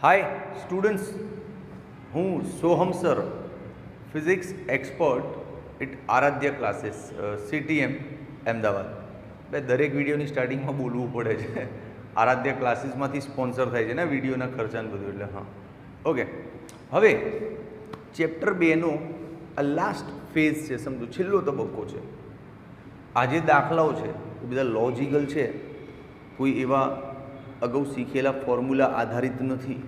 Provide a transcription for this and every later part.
હાય students, હું Soham sir, physics expert at Aradhya classes, CTM Ahmedabad. ભાઈ દરેક વિડીયોની સ્ટાર્ટિંગમાં બોલવું પડે છે. આરાધ્ય ક્લાસીસમાંથી સ્પોન્સર થાય છે ને વિડીયોના ખર્ચાને બધું, એટલે હા ઓકે. હવે ચેપ્ટર 2નો આ લાસ્ટ ફેઝ છે, સમજો છેલ્લો તબક્કો છે. આ જે દાખલાઓ છે એ બધા લોજિકલ છે, કોઈ એવા અગાઉ શીખેલા ફોર્મ્યુલા આધારિત નથી.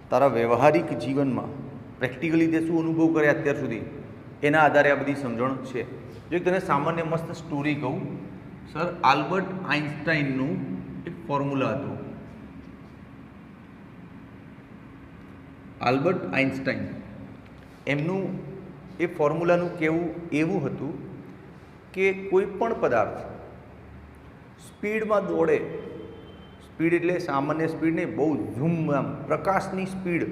તારા વ્યવહારિક જીવનમાં પ્રેક્ટિકલી તે શું અનુભવ કરે અત્યાર સુધી એના આધારે આ બધી સમજણ છે. જો તને સામાન્ય મસ્ત સ્ટોરી કહું, સર આલ્બર્ટ આઇન્સ્ટાઈનનું એક ફોર્મ્યુલા હતું. આલ્બર્ટ આઇન્સ્ટાઈન એમનું એ ફોર્મ્યુલાનું કહેવું એવું હતું કે કોઈ પણ પદાર્થ સ્પીડમાં દોડે, સ્પીડ એટલે સામાન્ય સ્પીડ નહીં, બહુ ઝૂમ, આમ પ્રકાશની સ્પીડ,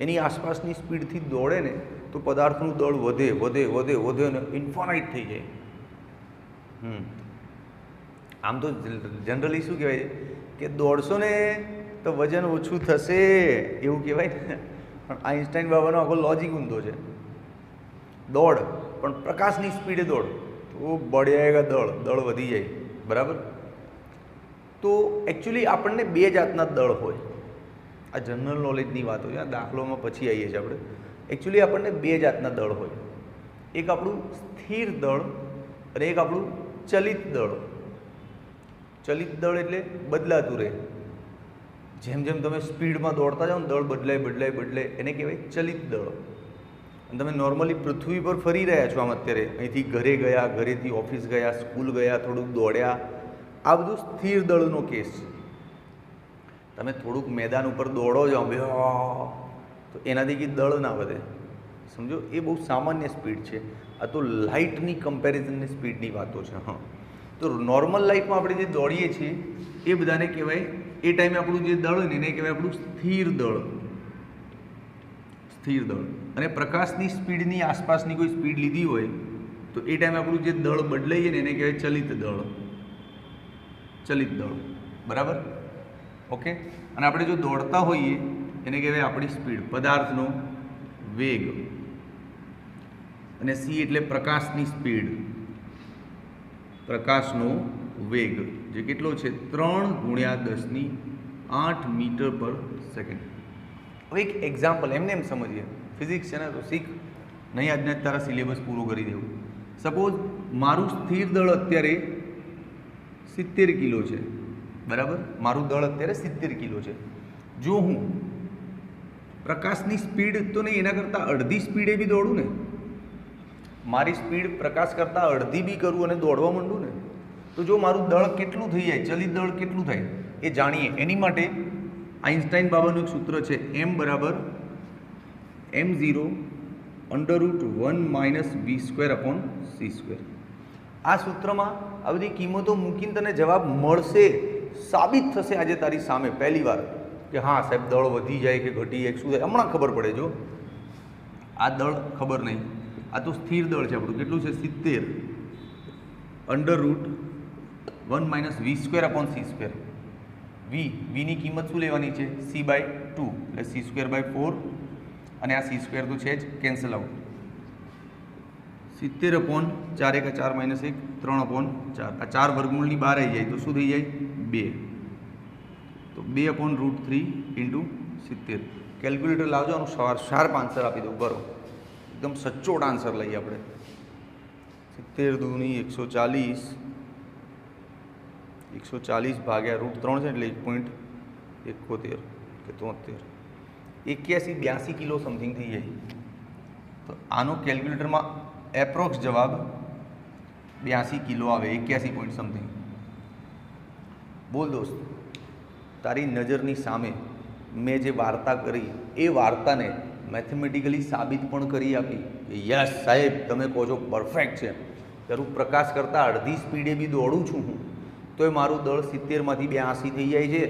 એની આસપાસની સ્પીડથી દોડે ને તો પદાર્થનું દળ વધે વધે વધે વધે અને ઇન્ફાનાઇટ થઈ જાય. આમ તો જનરલી શું કહેવાય કે દોડશો ને તો વજન ઓછું થશે એવું કહેવાય ને, પણ આઇન્સ્ટાઈન બાબાનો આખો લોજિક ઊંધો છે. દોડ પણ પ્રકાશની સ્પીડે દોડ તો બળ્યાએગા દળ વધી જાય, બરાબર. તો એકચ્યુઅલી આપણને બે જાતના દળ હોય. આ જનરલ નોલેજની વાતો છે, આ દાખલોમાં પછી આવીએ છીએ આપણે. એકચ્યુઅલી આપણને બે જાતના દળ હોય. એક આપણું સ્થિર દળ અને એક આપણું ચલિત દળ. ચલિત દળ એટલે બદલાતું રહે. જેમ જેમ તમે સ્પીડમાં દોડતા જાઓ ને દળ બદલાય એને કહેવાય ચલિત દળ. અને તમે નોર્મલી પૃથ્વી પર ફરી રહ્યા છો આમ અત્યારે, અહીંથી ઘરે ગયા, ઘરેથી ઓફિસ ગયા, સ્કૂલ ગયા, થોડુંક દોડ્યા, આ બધું સ્થિર દળનો કેસ છે. તમે થોડુંક મેદાન ઉપર દોડો જાઓ તો એનાથી કંઈ દળ ના વધે, સમજો. એ બહુ સામાન્ય સ્પીડ છે. આ તો લાઇટની કમ્પેરિઝનની સ્પીડની વાતો છે. હા, તો નોર્મલ લાઈફમાં આપણે જે દોડીએ છીએ એ બધાને કહેવાય, એ ટાઈમે આપણું જે દળ હોય ને એને કહેવાય આપણું સ્થિર દળ. સ્થિર દળ. અને પ્રકાશની સ્પીડની આસપાસની કોઈ સ્પીડ લીધી હોય તો એ ટાઈમે આપણું જે દળ બદલાઈએ ને એને કહેવાય ચલિત દળ. ચલિત દળ, બરાબર, ઓકે. અને આપણે જો દોડતા હોઈએ એને કહેવાય આપણી સ્પીડ, પદાર્થનો વેગ. અને સી એટલે પ્રકાશની સ્પીડ, પ્રકાશનો વેગ, જે કેટલો છે 3×10⁸ મીટર પર સેકન્ડ. હવે એક એક્ઝામ્પલ એમને એમ સમજીએ. ફિઝિક્સ છે ને તો શીખ નહીં, આજને જ તારા સિલેબસ પૂરો કરી દેવું. સપોઝ મારું સ્થિર દળ અત્યારે 70 કિલો છે, બરાબર. મારું દળ અત્યારે 70 કિલો છે. જો હું પ્રકાશની સ્પીડ તો નહીં, એના કરતાં અડધી સ્પીડે બી દોડું ને, મારી સ્પીડ પ્રકાશ કરતાં અડધી બી કરું અને દોડવા માંડું ને, તો જો મારું દળ કેટલું થઈ જાય, ચલિત દળ કેટલું થાય એ જાણીએ. એની માટે આઇન્સ્ટાઈન બાબાનું એક સૂત્ર છે, m = m0 √1 - v²/c². આ સૂત્રમાં આ બધી કિંમતો મૂકીને તને જવાબ મળશે, સાબિત થશે આજે તારી સામે પહેલી વાર કે હા સાહેબ દળ વધી જાય કે ઘટી જાય, શું થાય હમણાં ખબર પડે. જો આ દળ ખબર નહીં, આ તો સ્થિર દળ છે આપણું. કેટલું છે 70 √1 - v²/c². વીની કિંમત શું લેવાની છે, c/2 એટલે c²/4, અને આ c² તો છે જ, કેન્સલ આઉટ. 70/4, 4 × 4 - 1, 3/4. આ 4 વર્ગમૂળની બહાર આવી જાય તો શું થઈ જાય 2. તો 2/√3 × 70. કેલ્ક્યુલેટર લાવજો, આનું શાર્પ આન્સર આપી દઉં, બરો એકદમ સચોટ આન્સર લઈએ આપણે. 70 × 2 = 140, 140 ભાગ્યા √3 છે એટલે 1.71 કે 73, 81-82 કિલો સમથિંગ થઈ જાય. તો આનો કેલ્ક્યુલેટરમાં એપ્રોક્સ જવાબ 82 કિલો આવે, 81 પોઈન્ટ સમથિંગ. બોલ દોસ્ત, તારી નજરની સામે મેં જે વાર્તા કરી એ વાર્તાને મેથેમેટિકલી સાબિત પણ કરી આપી. યસ સાહેબ, તમે કહો છો પરફેક્ટ છે. ત્યારે પ્રકાશ કરતાં અડધી સ્પીડે બી દોડું છું હું, તો એ મારું દળ 70માંથી 82 થઈ જાય છે.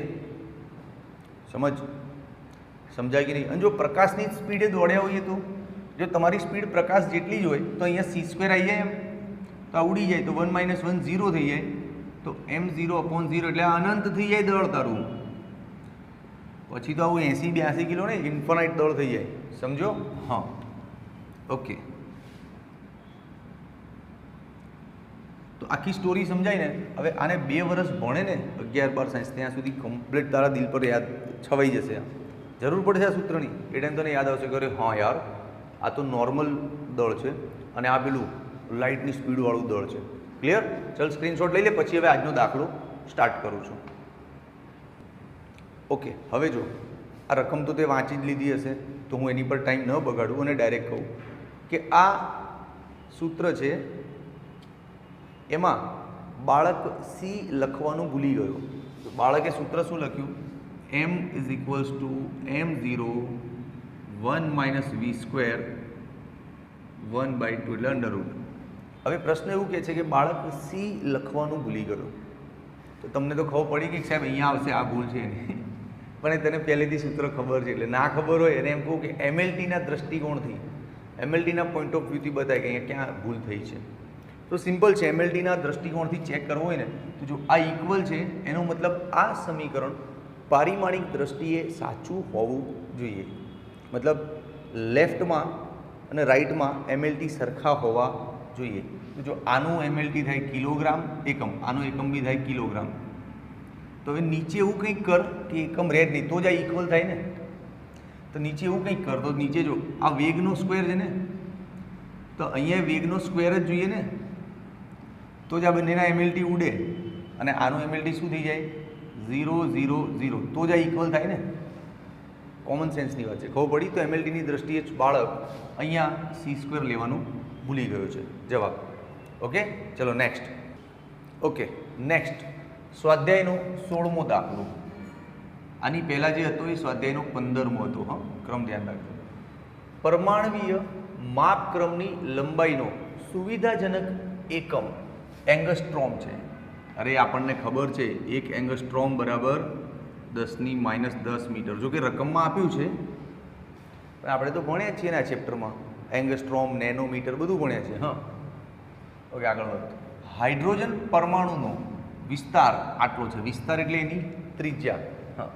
સમજાય કે નહીં? અને જો પ્રકાશની સ્પીડે દોડ્યા હોઈએ તો, જો તમારી સ્પીડ પ્રકાશ જેટલી જ હોય તો અહીંયા c² આવી જાય, એમ તો આ ઉડી જાય તો 1 - 1 0 થઈ જાય. તો m0/0 એટલે અનંત થઈ જાય દળ તારું. પછી તો આવું 80-82 કિલો ને ઇન્ફાનાઇટ દળ થઈ જાય. સમજો? હા, ઓકે. તો આખી સ્ટોરી સમજાય ને. હવે આને 2 વર્ષ ભણે ને 11-12 સાયન્સ, ત્યાં સુધી કમ્પ્લીટ તારા દિલ પર યાદ છવાઈ જશે. જરૂર પડશે આ સૂત્રની. એ ટાઈમ તને યાદ આવશે કે હા યાર, આ તો નોર્મલ દળ છે અને આ પેલું લાઇટની સ્પીડવાળું દળ છે. ક્લિયર? ચલ સ્ક્રીનશોટ લઈ લે. પછી હવે આજનો દાખલો સ્ટાર્ટ કરું છું. ઓકે, હવે જો આ રકમ તો તે વાંચી જ લીધી હશે, તો હું એની પર ટાઈમ ન બગાડું અને ડાયરેક્ટ કહું કે આ સૂત્ર છે, એમાં બાળક સી લખવાનું ભૂલી ગયો. તો બાળકે સૂત્ર શું લખ્યું? m = m0 1 - v² 1/2 એટલે અંડરરૂટ. હવે પ્રશ્ન એવું કહે છે કે બાળક સી લખવાનું ભૂલી ગયો. તો તમને તો ખબર પડી કે સાહેબ અહીંયા આવશે, આ ભૂલ છે એની. પણ તને પહેલેથી સૂત્ર ખબર છે, એટલે ના ખબર હોય એને એમ કહું કે MLTના દૃષ્ટિકોણથી, MLTના પોઈન્ટ ઓફ વ્યૂથી બતાય કે અહીંયા ક્યાં ભૂલ થઈ છે. તો સિમ્પલ છે. MLTના દૃષ્ટિકોણથી ચેક કરવો હોય ને તો જો આ ઇક્વલ છે, એનો મતલબ આ સમીકરણ પારિમાણિક દ્રષ્ટિએ સાચું હોવું જોઈએ. મતલબ લેફ્ટમાં અને રાઈટમાં MLT સરખા હોવા જોઈએ. તો જો આનું MLT થાય કિલોગ્રામ એકમ, આનો એકમ બી થાય કિલોગ્રામ. તો હવે નીચે એવું કંઈક કર કે એકમ રહે જ નહીં, તો જ આ ઇક્વલ થાય ને. તો નીચે એવું કંઈક કર, તો નીચે જો આ વેગનો સ્ક્વેર છે ને, તો અહીંયા વેગનો સ્ક્વેર જ જોઈએ ને, તો જ આ બંનેના MLT ઉડે. અને આનું MLT શું થઈ જાય? 0 0 0. તો જ આ ઇક્વલ થાય ને. કોમન સેન્સની વાત છે. ખબર પડી? તો MLTની દ્રષ્ટિએ બાળક અહીંયા c² લેવાનું ભૂલી ગયો છે. જવાબ. ઓકે, ચલો નેક્સ્ટ. ઓકે, નેક્સ્ટ સ્વાધ્યાયનો 16મો દાખલો. આની પહેલાં જે હતો એ સ્વાધ્યાયનો 15મો હતો. હા, ક્રમ ધ્યાન રાખજો. પરમાણવીય માપક્રમની લંબાઈનો સુવિધાજનક એકમ એંગસ્ટ્રોમ છે. અરે આપણને ખબર છે, 1 એંગસ્ટ્રોમ બરાબર 10⁻10 મીટર. જો કે રકમમાં આપ્યું છે, પણ આપણે તો ભણ્યા છીએ ને આ ચેપ્ટરમાં. એંગસ્ટ્રોમ, નેનોમીટર બધું ભણ્યા છે. હા, ઓકે, આગળ વધો. હાઇડ્રોજન પરમાણુનો વિસ્તાર આટલો છે. વિસ્તાર એટલે એની ત્રિજ્યા. હા,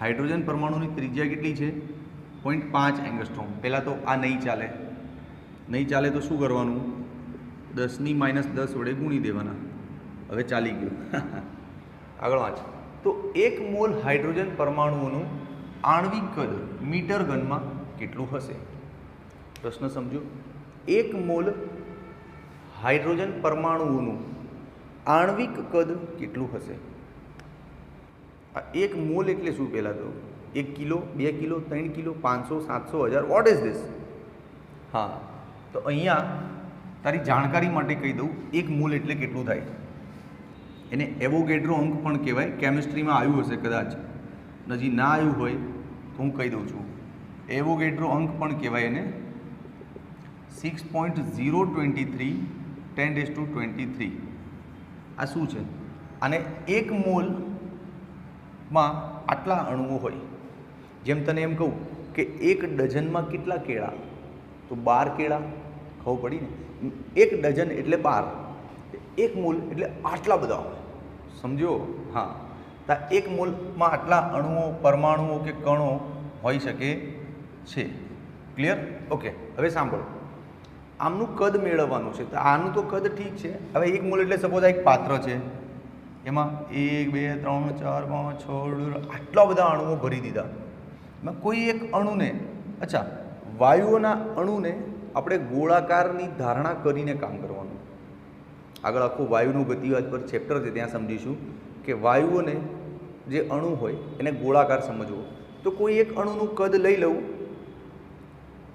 હાઇડ્રોજન પરમાણુની ત્રિજ્યા કેટલી છે? 0.5 એંગસ્ટ્રોમ. પહેલાં તો આ નહીં ચાલે. નહીં ચાલે તો શું કરવાનું? 10⁻10 વડે ગુણી દેવાના. હવે ચાલી ગયું. આગળ વાંચ. તો 1 મોલ હાઇડ્રોજન પરમાણુઓનું આણ્વિક કદ મીટર ઘનમાં કેટલું હશે? પ્રશ્ન સમજો. 1 મોલ હાઇડ્રોજન પરમાણુઓનું આણ્વિક કદ કેટલું હશે? આ 1 મોલ એટલે શું? પહેલાં તો 1 kilo, 2 kilo, 3 kilo, 500, 700, 1000. What is this? હા, તો અહીંયા તારી જાણકારી માટે કહી દઉં, 1 મોલ એટલે કેટલું થાય. એને એવોગેડ્રો અંક પણ કહેવાય. કેમિસ્ટ્રીમાં આવ્યું હશે કદાચ, હજી ના આવ્યું હોય તો હું કહી દઉં છું. એવોગેડ્રો અંક પણ કહેવાય એને. 6.023 10⁻23. આ શું છે? અને 1 મોલમાં આટલા અણુઓ હોય. જેમ તને એમ કહું કે 1 ડઝનમાં કેટલા કેળા? તો 12 કેળા. ખબર પડી ને? 1 ડઝન એટલે 12. 1 મોલ એટલે આટલા બધા હોય. સમજો? હા, તો 1 મોલમાં આટલા અણુઓ, પરમાણુઓ કે કણો હોઈ શકે છે. ક્લિયર? ઓકે, હવે સાંભળો. આમનું કદ મેળવવાનું છે. તો આનું તો કદ ઠીક છે. હવે 1 મોલ એટલે સપોઝ આ એક પાત્ર છે, એમાં 1 2 3 4 5 6 આટલા બધા અણુઓ ભરી દીધા. એમાં કોઈ એક અણુને, અચ્છા, વાયુઓના અણુને આપણે ગોળાકારની ધારણા કરીને કામ કરવાનું. આગળ આખું વાયુનું ગતિવાદ પર ચેપ્ટર છે, ત્યાં સમજીશું કે વાયુઓને જે અણુ હોય એને ગોળાકાર સમજવો. તો કોઈ એક અણુનું કદ લઈ લઉં,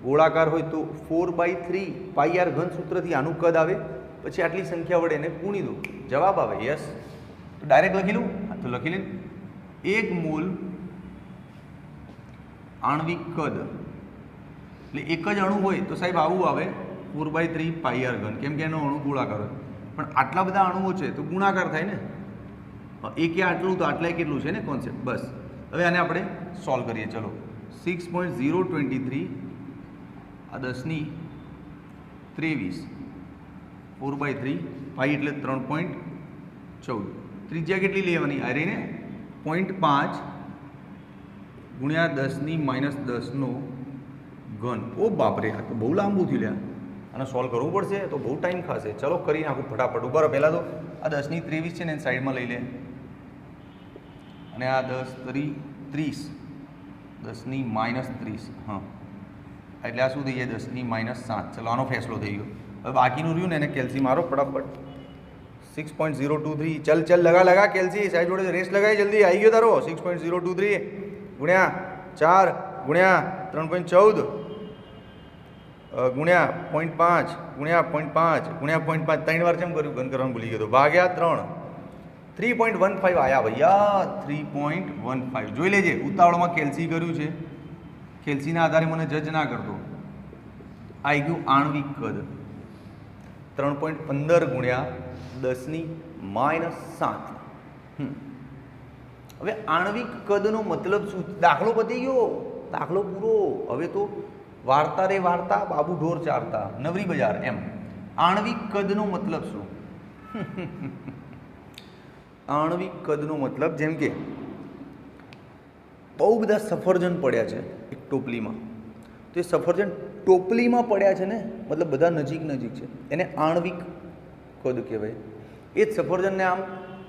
ગોળાકાર હોય તો 4/3 πr³ સૂત્રથી આનું કદ આવે. પછી આટલી સંખ્યા વડે એને ગુણી દો, જવાબ આવે. યસ, તો ડાયરેક્ટ લખી લઉં? તો લખી લે. 1 મોલ આણ્વિક કદ એટલે એક જ અણુ હોય તો સાહેબ આવું આવે 4/3 πr³, કેમ કે એનો અણુ ગોળાકાર હોય. પણ આટલા બધા અણુઓ છે તો ગુણાકાર થાય ને. એક આટલું તો આટલાય કેટલું છે ને કોન્સેપ્ટ. બસ, હવે આને આપણે સોલ્વ કરીએ. ચલો, 6.023 આ 10⁻23 4/3 પાઈ એટલે 3.14. ત્રિજ્યા કેટલી લેવાની આ રહીને 0.5 ગુણ્યા 10⁻10 ઘન. ઓ બાપરે, આ તો બહુ લાંબુ થયું લ્યા. આને સોલ્વ કરવું પડશે તો બહુ ટાઈમ ખાશે. ચલો કરી નાખું ફટાફટ. ઉભા રહો. પહેલાં તો આ 10⁻23 છે ને એને સાઈડમાં લઈ લે, અને આ 10⁻30 10⁻30 હા, એટલે આ શું થઈ જાય 10⁻7. ચલો આનો ફેસલો થઈ ગયો. હવે બાકીનું રહ્યું ને એને કેલ્સી મારો ફટાફટ. 6.023. ચલ લગા કેલ્સી સાહેબ જોડે રેસ લગાવી જલ્દી. આવી ગયો તારો 6.023 ગુણ્યા 4 ગુણ્યા 3.14 ગુણ્યા 0.5 ગુણ્યા 0.5 ગુણ્યા 0.5 3 વાર કેમ કર્યું? ઘન કરવાનું ભૂલી ગયો તો. ભાગ્યા 3 3.15 આયા ભૈયા. 3.15 જોઈ લેજે. ઉતાવળમાં કેલ્સી કર્યું છે. કેલ્સીના આધારે મને જજ ના કરતો. આવી ગયું આણ્વિક કદ 3.15 ગુણ્યા 10⁻7. હવે આણ્વિક કદનો મતલબ શું? દાખલો પતી ગયો, દાખલો પૂરો. હવે તો વાર્તા રે વાર્તા, બાબુ ઢોર ચારતા, નવરી બજાર એમ. આણ્વિક કદનો મતલબ શું? આણ્વિક કદનો મતલબ, જેમ કે બહુ બધા સફરજન પડ્યા છે એક ટોપલીમાં, તો એ સફરજન ટોપલીમાં પડ્યા છે ને, મતલબ બધા નજીક છે, એને આણ્વિક કદ કહેવાય. એ જ સફરજનને આમ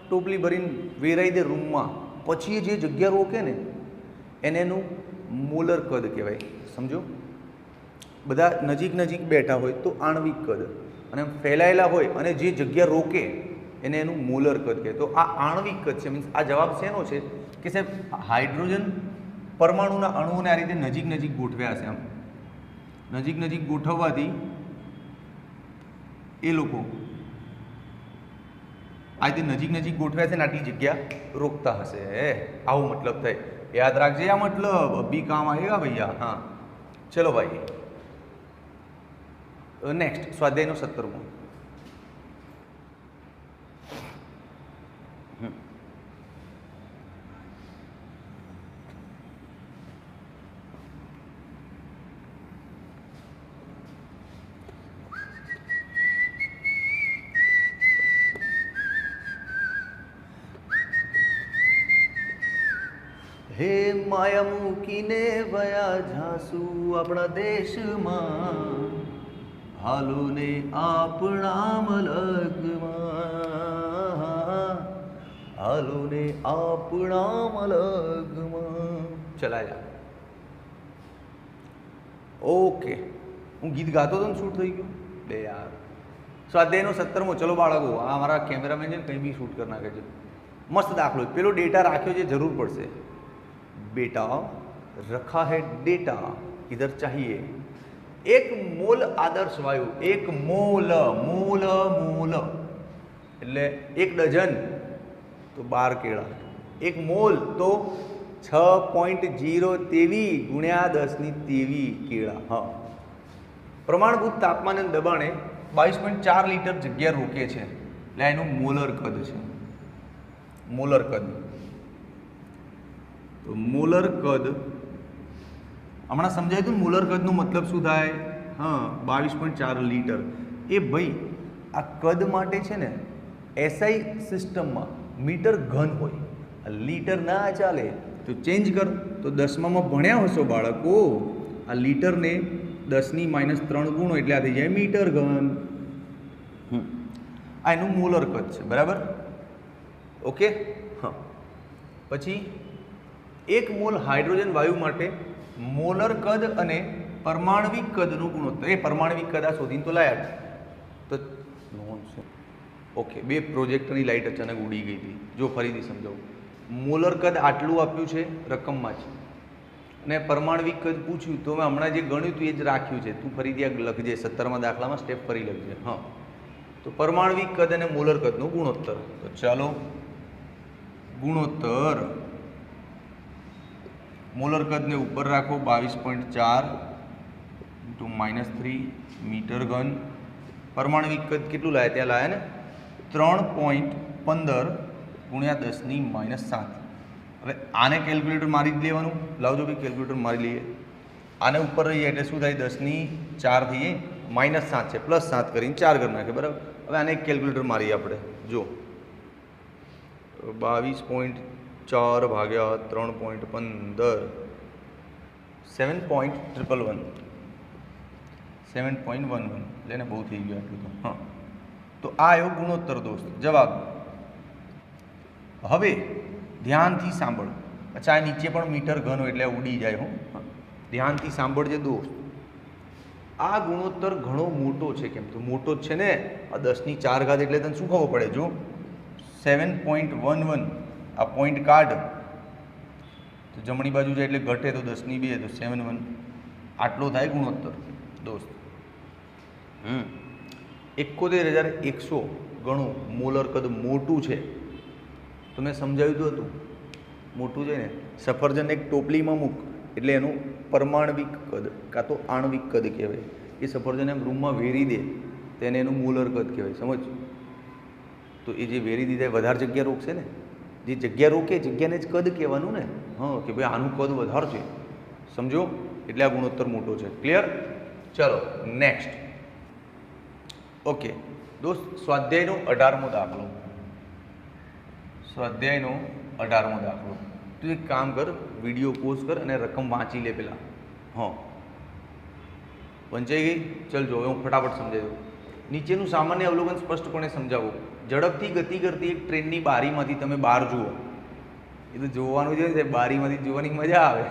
ટોપલી ભરીને વેરાઈ દે રૂમમાં, પછી એ જે જગ્યા રોકે ને એને એનું મોલર કદ કહેવાય. સમજો? બધા નજીક બેઠા હોય તો આણ્વિક કદ, અને ફેલાયેલા હોય અને જે જગ્યા રોકે એને એનું મોલર કદ કહે. તો આ આણ્વિક કદ છે. મીન્સ આ જવાબ શેનો છે કે સાહેબ હાઇડ્રોજન પરમાણુના અણુઓને આ રીતે નજીક ગોઠવ્યા છે. આમ નજીક ગોઠવવાથી એ લોકો આ રીતે નજીક ગોઠવ્યા છે ને આટલી જગ્યા રોકતા હશે. આવો મતલબ થાય. યાદ રાખજે આ મતલબ. અભી કામ આયેગા ભૈયા. હા ચલો ભાઈ, નેક્સ્ટ સ્વાધ્યાયનો 17મો. હે માયા મૂકીને વયા ઝાસુ આપણા દેશમાં, હાલો ને આપણા મલગમાં, હાલો ને આપણા મલગમાં. ચલાયા. ઓકે, હું ગીત ગાતો હતો ને શૂટ થઈ ગયું બે યાર. સ્વાધ્યાયનો 17મો. ચલો બાળકો, આ અમારા કેમેરામેન છે ને કંઈ બી શૂટ કરી નાખે છે. મસ્ત દાખલો. પેલો ડેટા રાખ્યો છે, જરૂર પડશે. बेटा रखा है डेटा, इधर चाहिए. एक मोल आदर्श वायु, एक मोल એટલે 1 ડઝન તો 12 કેળા. 1 મોલ તો 6.023 ગુણ્યા 10⁻23 કેળા. હા, પ્રમાણભૂત તાપમાન અને દબાણે 22.4 લીટર જગ્યા રોકે છે, એટલે એનું મોલર કદ છે. મોલર કદ. તો મોલર કદ હમણાં સમજાય હતું. મોલર કદનો મતલબ શું થાય? હા, 22.4 લીટર. એ ભાઈ આ કદ માટે છે ને એસઆઈ સિસ્ટમમાં મીટર ઘન હોય, લીટર ના ચાલે. તો ચેન્જ કર. તો 10માં ભણ્યા હશો બાળકો, આ લીટરને 10⁻3 ગુણો એટલે આ થઈ જાય મીટર ઘન. આ એનું મોલર કદ છે. બરાબર? ઓકે. હા, પછી 1 મોલ હાઇડ્રોજન વાયુ માટે મોલર કદ અને પરમાણવિક કદનું ગુણોત્તર. એ પરમાણવિક કદ આ શોધીને તો લાયા. તો ઓકે, 2 પ્રોજેક્ટરની લાઇટ અચાનક ઉડી ગઈ હતી. જો ફરીથી સમજાવું. મોલર કદ આટલું આપ્યું છે રકમમાં જ, અને પરમાણવિક કદ પૂછ્યું તો મેં હમણાં જે ગણ્યું હતું એ જ રાખ્યું છે. તું ફરીથી આ લખજે 17મા દાખલામાં, સ્ટેપ ફરી લખજે. હા, તો પરમાણવિક કદ અને મોલર કદનું ગુણોત્તર. તો ચાલો ગુણોત્તર. મોલર કદને ઉપર રાખો 22.4 × -3 મીટર ઘન. પરમાણવિક કદ કેટલું લાયા? ત્યાં લાયા ને 3.15 ગુણ્યા 10⁻7. હવે આને કેલ્ક્યુલેટર મારી જ લેવાનું. લાવજો ભાઈ કેલ્ક્યુલેટર મારી લઈએ. આને ઉપર રહીએ એટલે શું થાય? 10⁻4 થઈએ, -7 છે, +7 કરીને 4 કરી નાખે. બરાબર? હવે આને એક કેલ્ક્યુલેટર મારીએ આપણે. જો 22.4 ભાગ્યા 3.15 7.111 7.11 લેને બહુ થઈ ગયું આટલું તો. હા, તો આ આવ્યો ગુણોત્તર દોસ્ત જવાબ. હવે ધ્યાનથી સાંભળ. અચ્છા, આ નીચે પણ મીટર ઘન હોય એટલે ઉડી જાય. હું ધ્યાનથી સાંભળજે દોસ્ત. આ ગુણોત્તર ઘણો મોટો છે. કેમ તો મોટો જ છે ને, આ 10⁴ એટલે તને શું ખબર પડે? જો 7.11 આ પોઈન્ટ કાઢ તો જમણી બાજુ જાય એટલે ઘટે તો 10⁵ તો 7.1 આટલો થાય ગુણોત્તર દોસ્ત. 71,100 ગણું મોલર કદ મોટું છે. તો મેં સમજાવ્યું તો હતું મોટું છે ને. સફરજન એક ટોપલીમાં મૂક એટલે એનું પરમાણવિક કદ કાં તો આણવિક કદ કહેવાય. એ સફરજન એમ રૂમમાં વેરી દે તેને એનું મોલર કદ કહેવાય. સમજ? તો એ જે વેરી દીધા એ વધારે જગ્યા રોકશે ને. જે જગ્યા રોકે જગ્યાને જ કદ કહેવાનું ને. હા, કે ભાઈ આનું કદ વધારે છે. સમજો? એટલે આ ગુણોત્તર મોટો છે. ક્લિયર? ચલો નેક્સ્ટ. ઓકે દોસ્ત, સ્વાધ્યાયનો 18મો દાખલો. સ્વાધ્યાયનો 18મો દાખલો. તું એક કામ કર, વિડીયો પોઝ કર અને રકમ વાંચી લે પેલા. હા, વંચાઈ ગઈ? ચલ જો, હું ફટાફટ સમજાવી દઉં. નીચેનું સામાન્ય અવલોકન સ્પષ્ટપણે સમજાવો. ઝડપથી ગતિ કરતી એક ટ્રેનની બારીમાંથી તમે બહાર જુઓ. એ તો જોવાનું છે ને, બારીમાંથી જોવાની મજા આવે.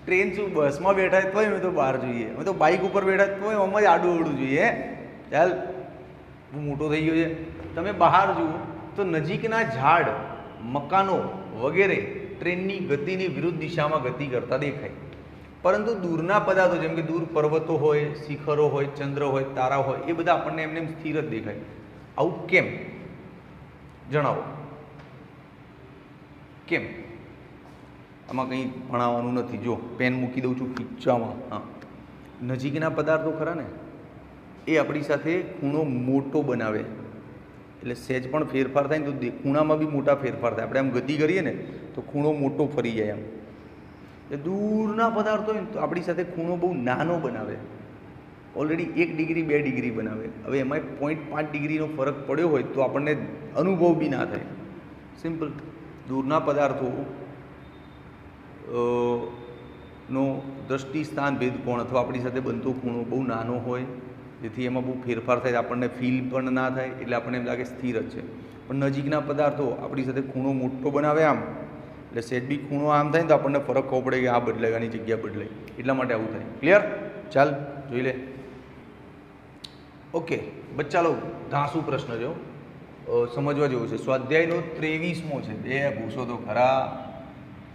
ટ્રેન શું બસમાં બેઠા હોય તોય અમે તો બહાર જોઈએ, અમે તો બાઇક ઉપર બેઠા તોય આમ જ આડું અવડું જોઈએ. ચાલ, બહુ મોટો થઈ ગયો છે. તમે બહાર જુઓ તો નજીકના ઝાડ, મકાનો વગેરે ટ્રેનની ગતિની વિરુદ્ધ દિશામાં ગતિ કરતા દેખાય. પરંતુ દૂરના પદાર્થો જેમ કે દૂર પર્વતો હોય, શિખરો હોય, ચંદ્ર હોય, તારા હોય, એ બધા આપણને એમને સ્થિર જ દેખાય. આવું કેમ? જણાવો કેમ? આમાં કંઈ ભણાવવાનું નથી. જો પેન મૂકી દઉં છું ખીચામાં. હા, નજીકના પદાર્થો ખરા ને, એ આપણી સાથે ખૂણો મોટો બનાવે. એટલે સહેજ પણ ફેરફાર થાય ને તો ખૂણામાં બી મોટા ફેરફાર થાય. આપણે આમ ગતિ કરીએ ને તો ખૂણો મોટો ફરી જાય. આમ એ દૂરના પદાર્થો હોય ને તો આપણી સાથે ખૂણો બહુ નાનો બનાવે. ઓલરેડી 1 ડિગ્રી 2 ડિગ્રી બનાવે. હવે એમાં 0.5 ડિગ્રીનો ફરક પડ્યો હોય તો આપણને અનુભવ બી ના થાય. સિમ્પલ. દૂરના પદાર્થો નો દ્રષ્ટિ સ્થાન ભેદ કોણ અથવા આપણી સાથે બનતો ખૂણો બહુ નાનો હોય, જેથી એમાં બહુ ફેરફાર થાય, આપણને ફીલ પણ ના થાય. એટલે આપણને એમ લાગે સ્થિર જ છે. પણ નજીકના પદાર્થો આપણી સાથે ખૂણો મોટો બનાવે આમ, એટલે સહેજ બી ખૂણો આમ થાય ને તો આપણને ફરક ખબર પડે કે આ બદલાય, આની જગ્યા બદલાય. એટલા માટે આવું થાય. ક્લિયર? ચાલ જોઈ લે. ઓકે બચ્ચા લો, ધાસુ પ્રશ્ન જો સમજવા જેવું છે. સ્વાધ્યાયનો 23મો છે. બે ભૂસો તો ખરા.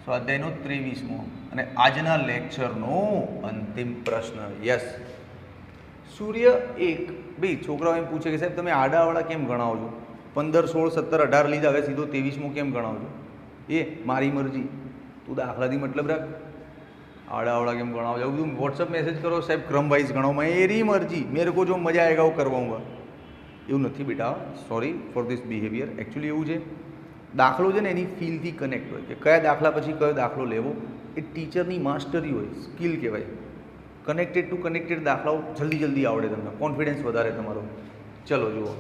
સ્વાધ્યાયનો 23મો અને આજના લેક્ચરનો અંતિમ પ્રશ્ન. યસ. સૂર્ય એક ભાઈ છોકરાઓ એમ પૂછે કે સાહેબ તમે આડાવાળા કેમ ગણાવો છો? 15, 16, 17, 18 લીધા, હવે સીધો 23મો કેમ ગણાવો છો? એ મારી મરજી. તું દાખલાથી મતલબ રાખ. आड़ा केम गणाओ जाओ तुम व्हाट्सअप मैसेज करो साहब क्रम वाइज गणाओ, मेरी मर्जी, मेरे को जो मजा आएगा वो करवाऊंगा. એવું નથી બેટા, sorry for this behaviour. Actually એવું છે, દાખલો છે ને એની ફીલથી કનેક્ટ હોય કે કયા દાખલા પછી કયો દાખલો લેવો, એ ટીચરની માસ્ટરી હોય, સ્કિલ કહેવાય. કનેક્ટેડ ટુ કનેક્ટેડ દાખલાઓ જલ્દી જલ્દી આવડે તમને, કોન્ફિડન્સ વધારે તમારો. ચલો જુઓ,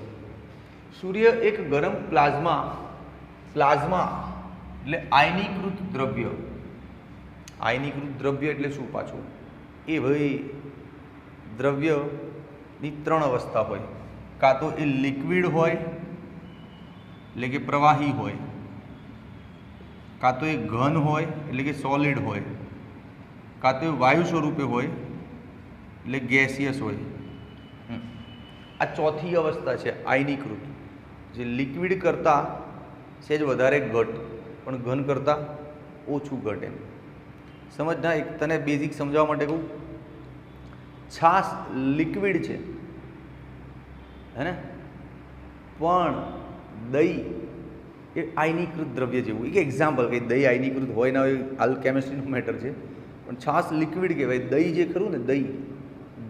સૂર્ય એક ગરમ પ્લાઝમા એટલે આયનીકૃત દ્રવ્ય. આયનીકૃત દ્રવ્ય એટલે શું પાછું? એ ભાઈ દ્રવ્યની ત્રણ અવસ્થા હોય. કાં તો એ લિક્વિડ હોય એટલે કે પ્રવાહી હોય, કાં તો એ ઘન હોય એટલે કે સોલિડ હોય, કાં તો એ વાયુ સ્વરૂપે હોય એટલે ગેસિયસ હોય. આ ચોથી અવસ્થા છે આયનીકૃત, જે લિક્વિડ કરતાં સહેજ વધારે ઘટ પણ ઘન કરતાં ઓછું ઘટ. એમ સમજ ના, એક તને બેઝિક સમજાવવા માટે કહું. છાશ લિક્વિડ છે હે ને, પણ દહીં એ આયનીકૃત દ્રવ્ય જેવું. એક એક્ઝામ્પલ કે દહીં આયનીકૃત હોય ના હોય, હાલ કેમિસ્ટ્રીનું મેટર છે, પણ છાશ લિક્વિડ કહેવાય. દહીં જે ખરું ને, દહીં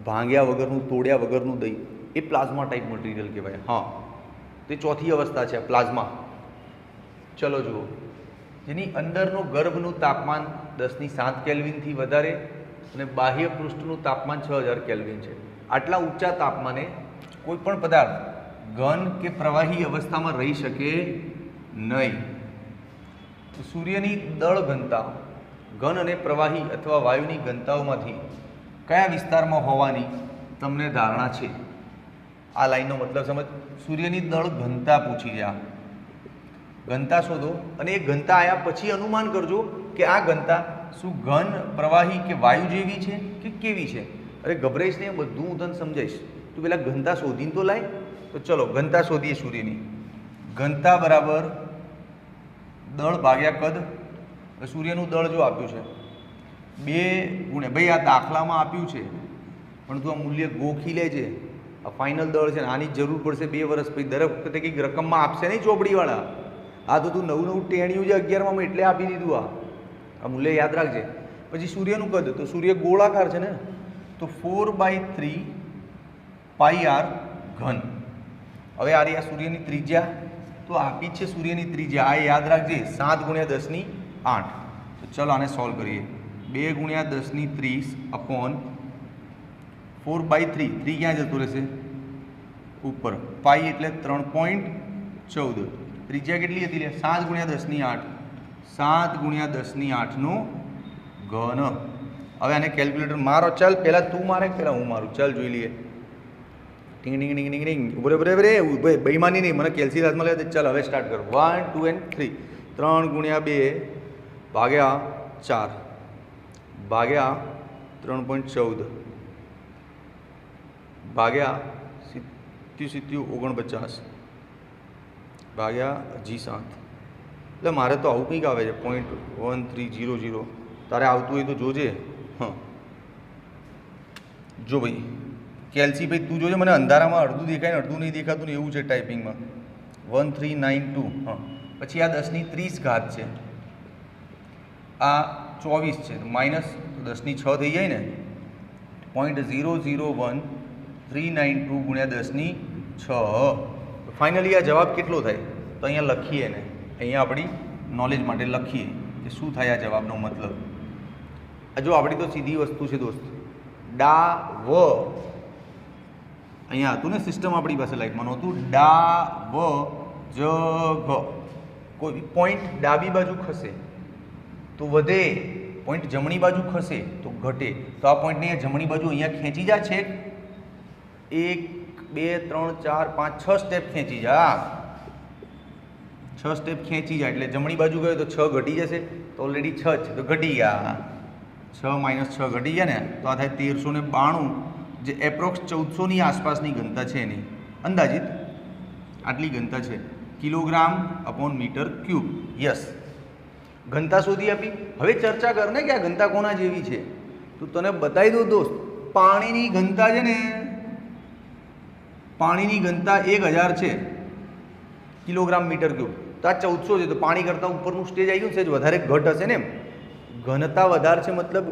ભાંગ્યા વગરનું, તોડ્યા વગરનું દહીં, એ પ્લાઝમા ટાઈપ મટીરિયલ કહેવાય. હા, તે ચોથી અવસ્થા છે પ્લાઝમા. ચલો જુઓ, જેની અંદરનું ગર્ભનું તાપમાન 10⁷ કેલ્વિનથી વધારે અને બાહ્ય પૃષ્ઠનું તાપમાન 6000 કેલ્વિન છે. આટલા ઊંચા તાપમાને કોઈ પણ પદાર્થ ઘન કે પ્રવાહી અવસ્થામાં રહી શકે નહીં. સૂર્યની દળ ઘનતા ઘન અને પ્રવાહી અથવા વાયુની ઘનતાઓમાંથી કયા વિસ્તારમાં હોવાની તમને ધારણા છે? આ લાઈનનો મતલબ સમજ. સૂર્યની દળ ઘનતા પૂછી છે. આ ઘનતા શોધો અને એ ઘનતા આવ્યા પછી અનુમાન કરજો કે આ ઘનતા શું ઘન, પ્રવાહી કે વાયુ જેવી છે કે કેવી છે. અરે ગભરાઈશ ને, બધું હું તને સમજાઈશ. તું પેલા ઘનતા શોધીને તો લાય. તો ચલો ઘનતા શોધીએ. સૂર્યની ઘનતા બરાબર દળ ભાગ્યા કદ. સૂર્યનું દળ જો આપ્યું છે 2 ગુણ્યા, ભાઈ આ દાખલામાં આપ્યું છે પણ તું આ મૂલ્ય ગોખી લેજે. આ ફાઇનલ દળ છે ને, આની જરૂર પડશે 2 વર્ષ પછી. દરેક વખતે કંઈક રકમમાં આપશે નહીં ચોપડીવાળા. આ તો તું નવું ટેણ્યું છે 11માં એટલે આપી દીધું. આ મૂલ્ય યાદ રાખજે. પછી સૂર્યનું કદ, તો સૂર્ય ગોળાકાર છે ને, તો 4/3 પાઈ આર ઘન. હવે આ રહી આ સૂર્યની ત્રિજ્યા, તો આપી છે સૂર્યની ત્રિજ્યા. આ યાદ રાખજે 7 × 10⁸. તો ચલો આને સોલ્વ કરીએ. 2 × 10⁻30 અપોન 4/3. 3 ક્યાં જતું રહેશે? ઉપર. પાઈ એટલે 3.14. ત્રિજ્યા કેટલી હતી? 7 × 10⁸. 7 × 10⁸ નો ઘન. હવે આને કેલ્ક્યુલેટર મારો. ચાલ પહેલાં તું મારે, પહેલાં હું મારું. ચાલ જોઈ લઈએ. ટીંગ ટીંગ ટીંગ ટીંગ ટીંગ. બરાબર બેઈમાની નહીં, મને કેલ્સી હાથમાં લે. ચાલ હવે સ્ટાર્ટ કરો. 1 2 and 3. 3 × 2 ભાગ્યા 4 ભાગ્યા 3.14 ભાગ્યા 47 ભાગ્યા G7. એટલે મારે તો આવું કંઈક આવે છે 0.1300. તારે આવતું હોય તો જોજે. હા જો ભાઈ કેલ્સી ભાઈ તું જોજે. મને અંધારામાં અડધું દેખાય ને અડધું નહીં દેખાતું ને એવું છે ટાઈપિંગમાં. 1392. હા પછી આ 10⁻30 છે, આ 24 છે, તો માઇનસ 10⁻6 થઈ જાય ને. 0.001392 × 10⁻6. ફાઇનલી આ જવાબ કેટલો થાય? તો અહીંયા લખીએ ને, અહીંયા આપણી નોલેજ માટે લખીએ કે શું થાય આ જવાબનો મતલબ. જો આપણી તો સીધી વસ્તુ છે દોસ્ત. ડા વ અહીંયા હતું ને સિસ્ટમ આપણી પાસે લાઈફમાં નહોતું. ડા વ જ ઘ. કોઈ પોઈન્ટ ડાબી બાજુ ખસે તો વધે, પોઈન્ટ જમણી બાજુ ખસે તો ઘટે. તો આ પોઈન્ટને જમણી બાજુ અહીંયા ખેંચી જા છે. 1 2 3 4 5 6 સ્ટેપ ખેંચી જા. 6 સ્ટેપ ખેંચી જાય એટલે જમણી બાજુ ગયો તો 6 ઘટી જશે. તો ઓલરેડી 6 છે તો ઘટી ગયા. 6 - 6 ઘટી ગયા ને, તો આ થાય 1392, જે એપ્રોક્સ 1400ની આસપાસની ઘનતા છે એની અંદાજિત આટલી ઘનતા છે. kg/m². યસ, ઘનતા શોધી આપી. હવે ચર્ચા કર ને કે આ ઘનતા કોના જેવી છે. તો તને બતાવી દઉં દોસ્ત, પાણીની ઘનતા છે ને, પાણીની ઘનતા 1000 છે kg/m². તો આ 1400 છે, તો પાણી કરતાં ઉપરનું સ્ટેજ આવી ગયું છે, વધારે ઘટ હશે ને. ઘનતા વધારે છે મતલબ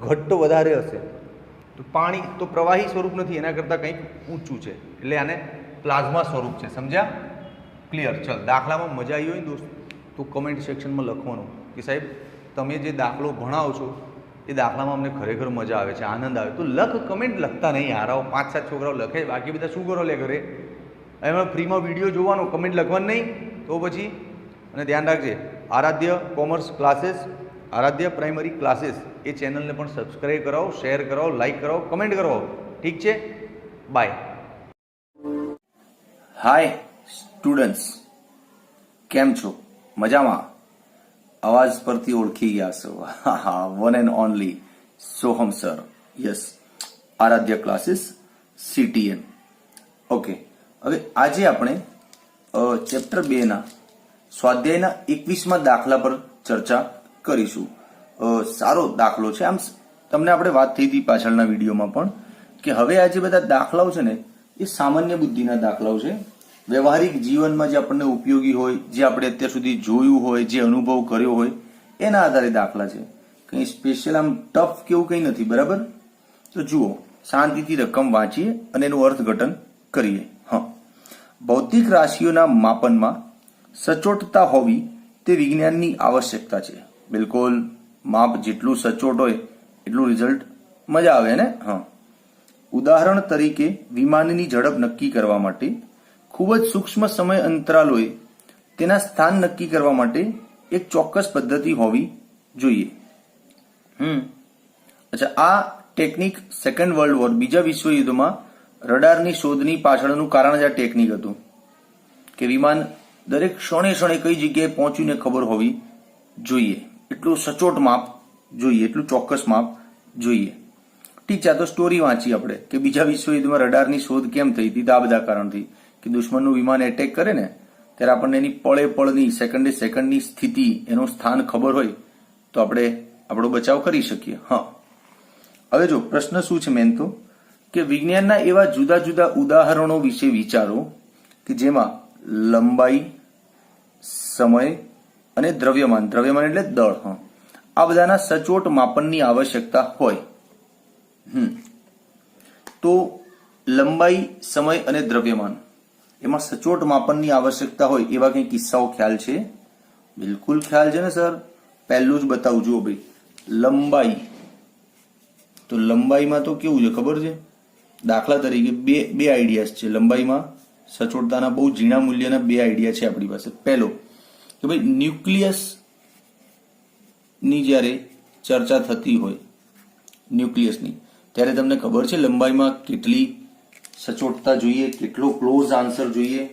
ઘટ વધારે હશે. તો પાણી તો પ્રવાહી સ્વરૂપ નથી, એના કરતાં કંઈક ઊંચું છે, એટલે આને પ્લાઝમા સ્વરૂપ છે. સમજ્યા? ક્લિયર? ચલ, દાખલામાં મજા આવી હોય ને દોસ્ત તો કમેન્ટ સેક્શનમાં લખવાનું કે સાહેબ તમે જે દાખલો ભણાવો છો એ દાખલામાં અમને ખરેખર મજા આવે છે, આનંદ આવે. તો લખ, કમેન્ટ લખતા નહીં. હારાઓ 5-7 છોકરાઓ લખે, બાકી બધા શું કરો લે ઘરે? એમાં ફ્રીમાં વિડીયો જોવાનો, કમેન્ટ લખવાનું નહીં. તો પછી અને ધ્યાન રાખજે, Aaradhya commerce classes, Aaradhya primary classes એ ચેનલને પણ સબસ્ક્રાઈબ કરાવો, શેર કરાવો, લાઈક કરાવો, કમેન્ટ કરાવો. ઠીક છે? બાય. હાય સ્ટુડન્ટ્સ, કેમ છો? મજામાં? અવાજ પરથી ઓળખી ગયા છો? હા, one and only Soham sir. Yes, Aradhya classes CTN. Okay, હવે આજે આપણે ચેપ્ટર 2ના સ્વાધ્યાયના 21મા દાખલા પર ચર્ચા કરીશું. સારો દાખલો છે. આમ તમને આપણે વાત થઈ હતી પાછળના વિડીયોમાં પણ કે હવે આ જે બધા દાખલાઓ છે ને એ સામાન્ય બુદ્ધિના દાખલાઓ છે. વ્યવહારિક જીવનમાં જે આપણને ઉપયોગી હોય, જે આપણે અત્યાર સુધી જોયું હોય, જે અનુભવ કર્યો હોય એના આધારે દાખલા છે. કંઈ સ્પેશિયલ આમ ટફ કેવું કંઈ નથી. બરાબર? તો જુઓ, શાંતિથી રકમ વાંચીએ અને એનું અર્થઘટન કરીએ. હા, ભૌતિક રાશિઓના માપનમાં સચોટતા હોવી તે વિજ્ઞાનની આવશ્યકતા છે. બિલકુલ, માપ જેટલું સચોટ હોય એટલું રિઝલ્ટ મજા આવે ને. હા, ઉદાહરણ તરીકે વિમાનની ઝડપ નક્કી કરવા માટે ખૂબ જ સૂક્ષ્મ સમય અંતરાલોએ તેના સ્થાન નક્કી કરવા માટે એક ચોક્કસ પદ્ધતિ હોવી જોઈએ. અચ્છા, આ ટેકનિક સેકન્ડ વર્લ્ડ વોર, બીજા વિશ્વયુદ્ધમાં રડારની શોધની પાછળનું કારણ જ આ ટેકનિક હતું કે વિમાન દરેક ક્ષણે ક્ષણે કઈ જગ્યાએ પહોંચ્યું ને ખબર હોવી જોઈએ. એટલું સચોટ માપ જોઈએ, એટલું ચોક્કસ માપ જોઈએ. ઠીક છે, આ તો સ્ટોરી વાંચી આપણે કે બીજા વિશ્વયુદ્ધમાં રડારની શોધ કેમ થઈ હતી. તો આ બધા કારણથી કે દુશ્મનનું વિમાન એટેક કરે ને ત્યારે આપણને એની પળે પળની સેકન્ડે સેકન્ડની સ્થિતિ, એનું સ્થાન ખબર હોય તો આપણે આપણો બચાવ કરી શકીએ. હા, હવે જો પ્રશ્ન શું છે મેન તો કે વિજ્ઞાનના એવા જુદા જુદા ઉદાહરણો વિશે વિચારો કે જેમાં લંબાઈ, સમય અને દ્રવ્યમાન એટલે દળ, આ બધાના સચોટ માપનની આવશ્યકતા હોય. તો લંબાઈ, સમય અને દ્રવ્યમાન એમાં સચોટ માપનની આવશ્યકતા હોય એવા કઈ કિસ્સાઓ ખ્યાલ છે? બિલકુલ ખ્યાલ છે ને સર. પહેલું જ બતાવું, જુઓ ભાઈ, લંબાઈ. તો લંબાઈમાં તો કેવું છે ખબર છે? દાખલા તરીકે બે આઈડિયાઝ છે લંબાઈમાં. સચોટતાના બહુ ઝીણા મૂલ્યના બે આઈડિયા છે આપણી પાસે. પહેલો કે ભાઈ ન્યુક્લિયસ ની જ્યારે ચર્ચા થતી હોય ન્યુક્લિયસની, ત્યારે તમને ખબર છે લંબાઈમાં કેટલી સચોટતા જોઈએ, કેટલો ક્લોઝ આન્સર જોઈએ?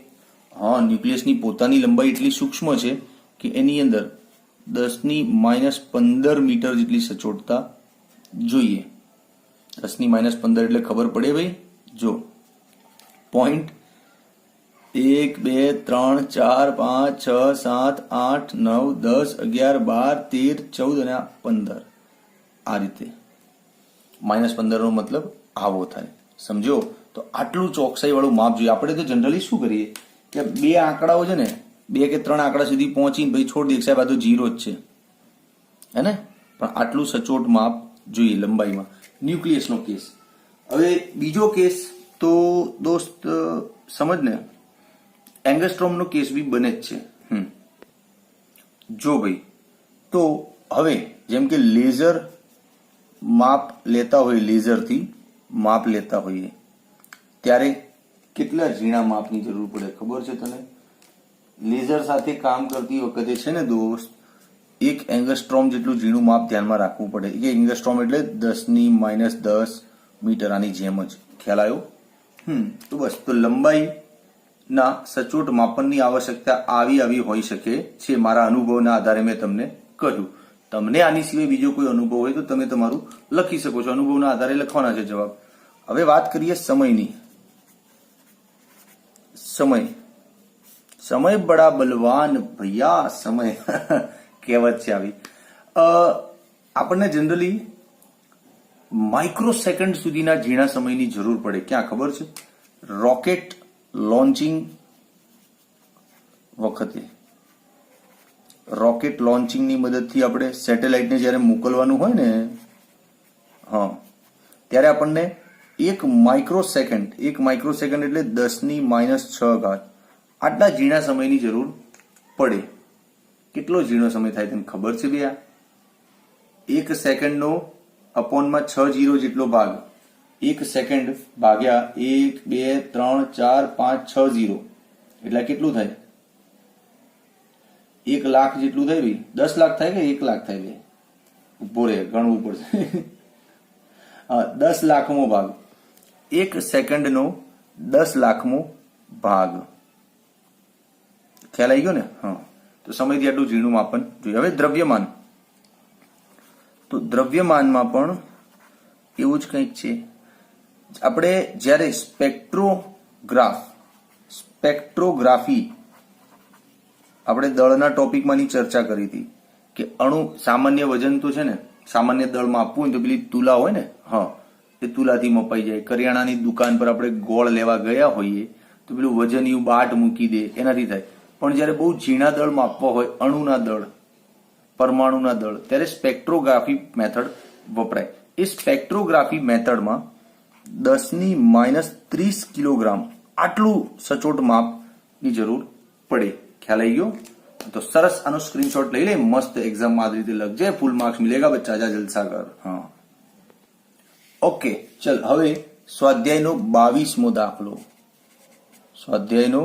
હા, ન્યુક્લિયસની પોતાની લંબાઈ એટલી સૂક્ષ્મ છે કે એની અંદર 10⁻15 મીટર જેટલી સચોટતા જોઈએ. 10⁻15 એટલે ખબર પડે ભાઈ? જો પોઈન્ટ 1, 2, 3, 4, 5, 6, 7, 8, 9, 10, 11, 12, 13, 14 અને 15. આ રીતે -15 નો મતલબ આવો થાય. સમજો? તો આટલું ચોકસાઈ વાળું માપ જોઈએ. આપણે તો જનરલી શું કરીએ કે બે આંકડાઓ છે ને, 2 કે 3 આંકડા સુધી પહોંચીને ભાઈ છોડી દે, સાહેબ આ તો 0 જ છે, હે ને? પણ આટલું સચોટ માપ જોઈએ લંબાઈમાં. ન્યુક્લિયસનો કેસ. હવે બીજો કેસ તો દોસ્ત સમજ ને, એંગસ્ટ્રોમનો કેસ બી બને જ છે. જો ભાઈ, તો હવે જેમ કે લેઝર માપ લેતા હોય, લેઝરથી માપ લેતા હોઈએ ત્યારે કેટલા ઝીણા માપની જરૂર પડે ખબર છે તને? લેઝર સાથે કામ કરતી વખતે છે ને દોસ્ત, 1 એંગસ્ટ્રોમ જેટલું ઝીણું માપ ધ્યાનમાં રાખવું પડે. 1 એંગસ્ટ્રોમ એટલે 10⁻10 મીટર. આની જેમ જ. ખ્યાલ આવ્યો? તો બસ, તો લંબાઈના સચોટ માપનની આવશ્યકતા આવી હોઈ શકે છે. મારા અનુભવના આધારે મેં તમને કહ્યું. તમને આની સિવાય બીજો કોઈ અનુભવ હોય તો તમે તમારું લખી શકો છો. અનુભવના આધારે લખવાના છે જવાબ. હવે વાત કરીએ સમયની. સમય બડા બલવાન ભૈયા, સમય કહેવત છે આવી. આપણને જનરલી માઇક્રો સેકન્ડ સુધીના ઝીણા સમયની જરૂર પડે. ક્યાં ખબર છે? રોકેટ લોન્ચિંગ વખતે. રોકેટ લોન્ચિંગની મદદથી આપણે સેટેલાઇટને જ્યારે મોકલવાનું હોય ને, ત્યારે આપણને 1 માઇક્રો સેકન્ડ એટલે 10⁻6 આટલા ઝીણા સમયની જરૂર પડે. કેટલો ઝીણો સમય થાય તને ખબર છે ભૈયા? 1 સેકન્ડનો અપોનમાં 6 0 જેટલો ભાગ. 1 સેકન્ડ ભાગ્યા 1, 2, 3, 4, 5, 6 0 એટલે કેટલું થાય? 1 લાખ જેટલું થાય ભાઈ. 10 લાખ થાય કે 1 લાખ થાય ભાઈ? ઉભો રે, ગણવું પડશે. 10 લાખમો ભાગ. 1 સેકન્ડનો 10 લાખમો ભાગ. ખ્યાલ આવી ગયો ને? તો સમયથી આટલું ઝીણું માપન જોઈએ. હવે દ્રવ્યમાન. તો દ્રવ્યમાનમાં પણ એવું જ કંઈક છે. આપણે જ્યારે સ્પેક્ટ્રોગ્રાફી આપણે દળના ટોપિકમાંની ચર્ચા કરી હતી કે અણુ સામાન્ય વજન તો છે ને, સામાન્ય દળમાં આપવું હોય તો પેલી તુલા હોય ને, એ તુલાથી મપાઈ જાય. કરિયાણાની દુકાન પર આપણે ગોળ લેવા ગયા હોઈએ તો પેલું વજનિયું બાટ મૂકી દે, એનાથી થાય. પણ જ્યારે બહુ ઝીણા દળ માપવા હોય, અણુના દળ, પરમાણુના દળ, ત્યારે સ્પેક્ટ્રોગ્રાફી મેથડ વપરાય. એ સ્પેક્ટ્રોગ્રાફી મેથડમાં 10⁻30 કિલોગ્રામ આટલું સચોટ માપની જરૂર પડે. ખ્યાલ આવી ગયો? તો સરસ, આનો સ્ક્રીનશોટ લઈ લે. મસ્ત એક્ઝામમાં આ રીતે લખજે. ફૂલ માર્ક્સ મિલેગા બચ્ચા, જા જલસા કર. ઓકે, ચલ હવે સ્વાધ્યાયનો 22મો દાખલો. સ્વાધ્યાયનો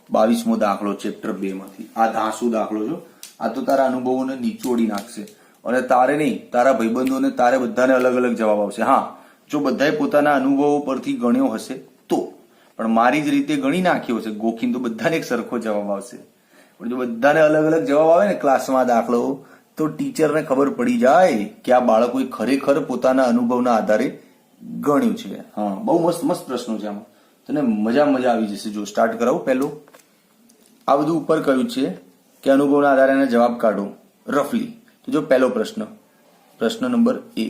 22મો દાખલો ચેપ્ટર 2 માંથી. આ ધાસુ દાખલો જો, આ તો તારા અનુભવોને નીચોડી નાખશે અને તારે નહીં, તારા ભાઈબંધોને, તારે બધાને અલગ અલગ જવાબ આવશે. હા, જો બધાએ પોતાના અનુભવો પરથી ગણ્યો હશે તો, પણ મારી જ રીતે ગણી નાખ્યો હશે ગોખીને તો બધાને એક સરખો જવાબ આવશે. પણ જો બધાને અલગ અલગ જવાબ આવે ને ક્લાસમાં દાખલો, તો ટીચરને ખબર પડી જાય કે આ બાળકોએ ખરેખર પોતાના અનુભવના આધારે ગણ્યું છે. હા, બહુ મસ્ત મસ્ત પ્રશ્નો છે આમાં, તને મજા આવી જશે. જો સ્ટાર્ટ કરાવું પહેલું, આ બધું ઉપર કહ્યું છે કે અનુભવના આધારે એના જવાબ કાઢો રફલી. તો જો પહેલો પ્રશ્ન નંબર એ,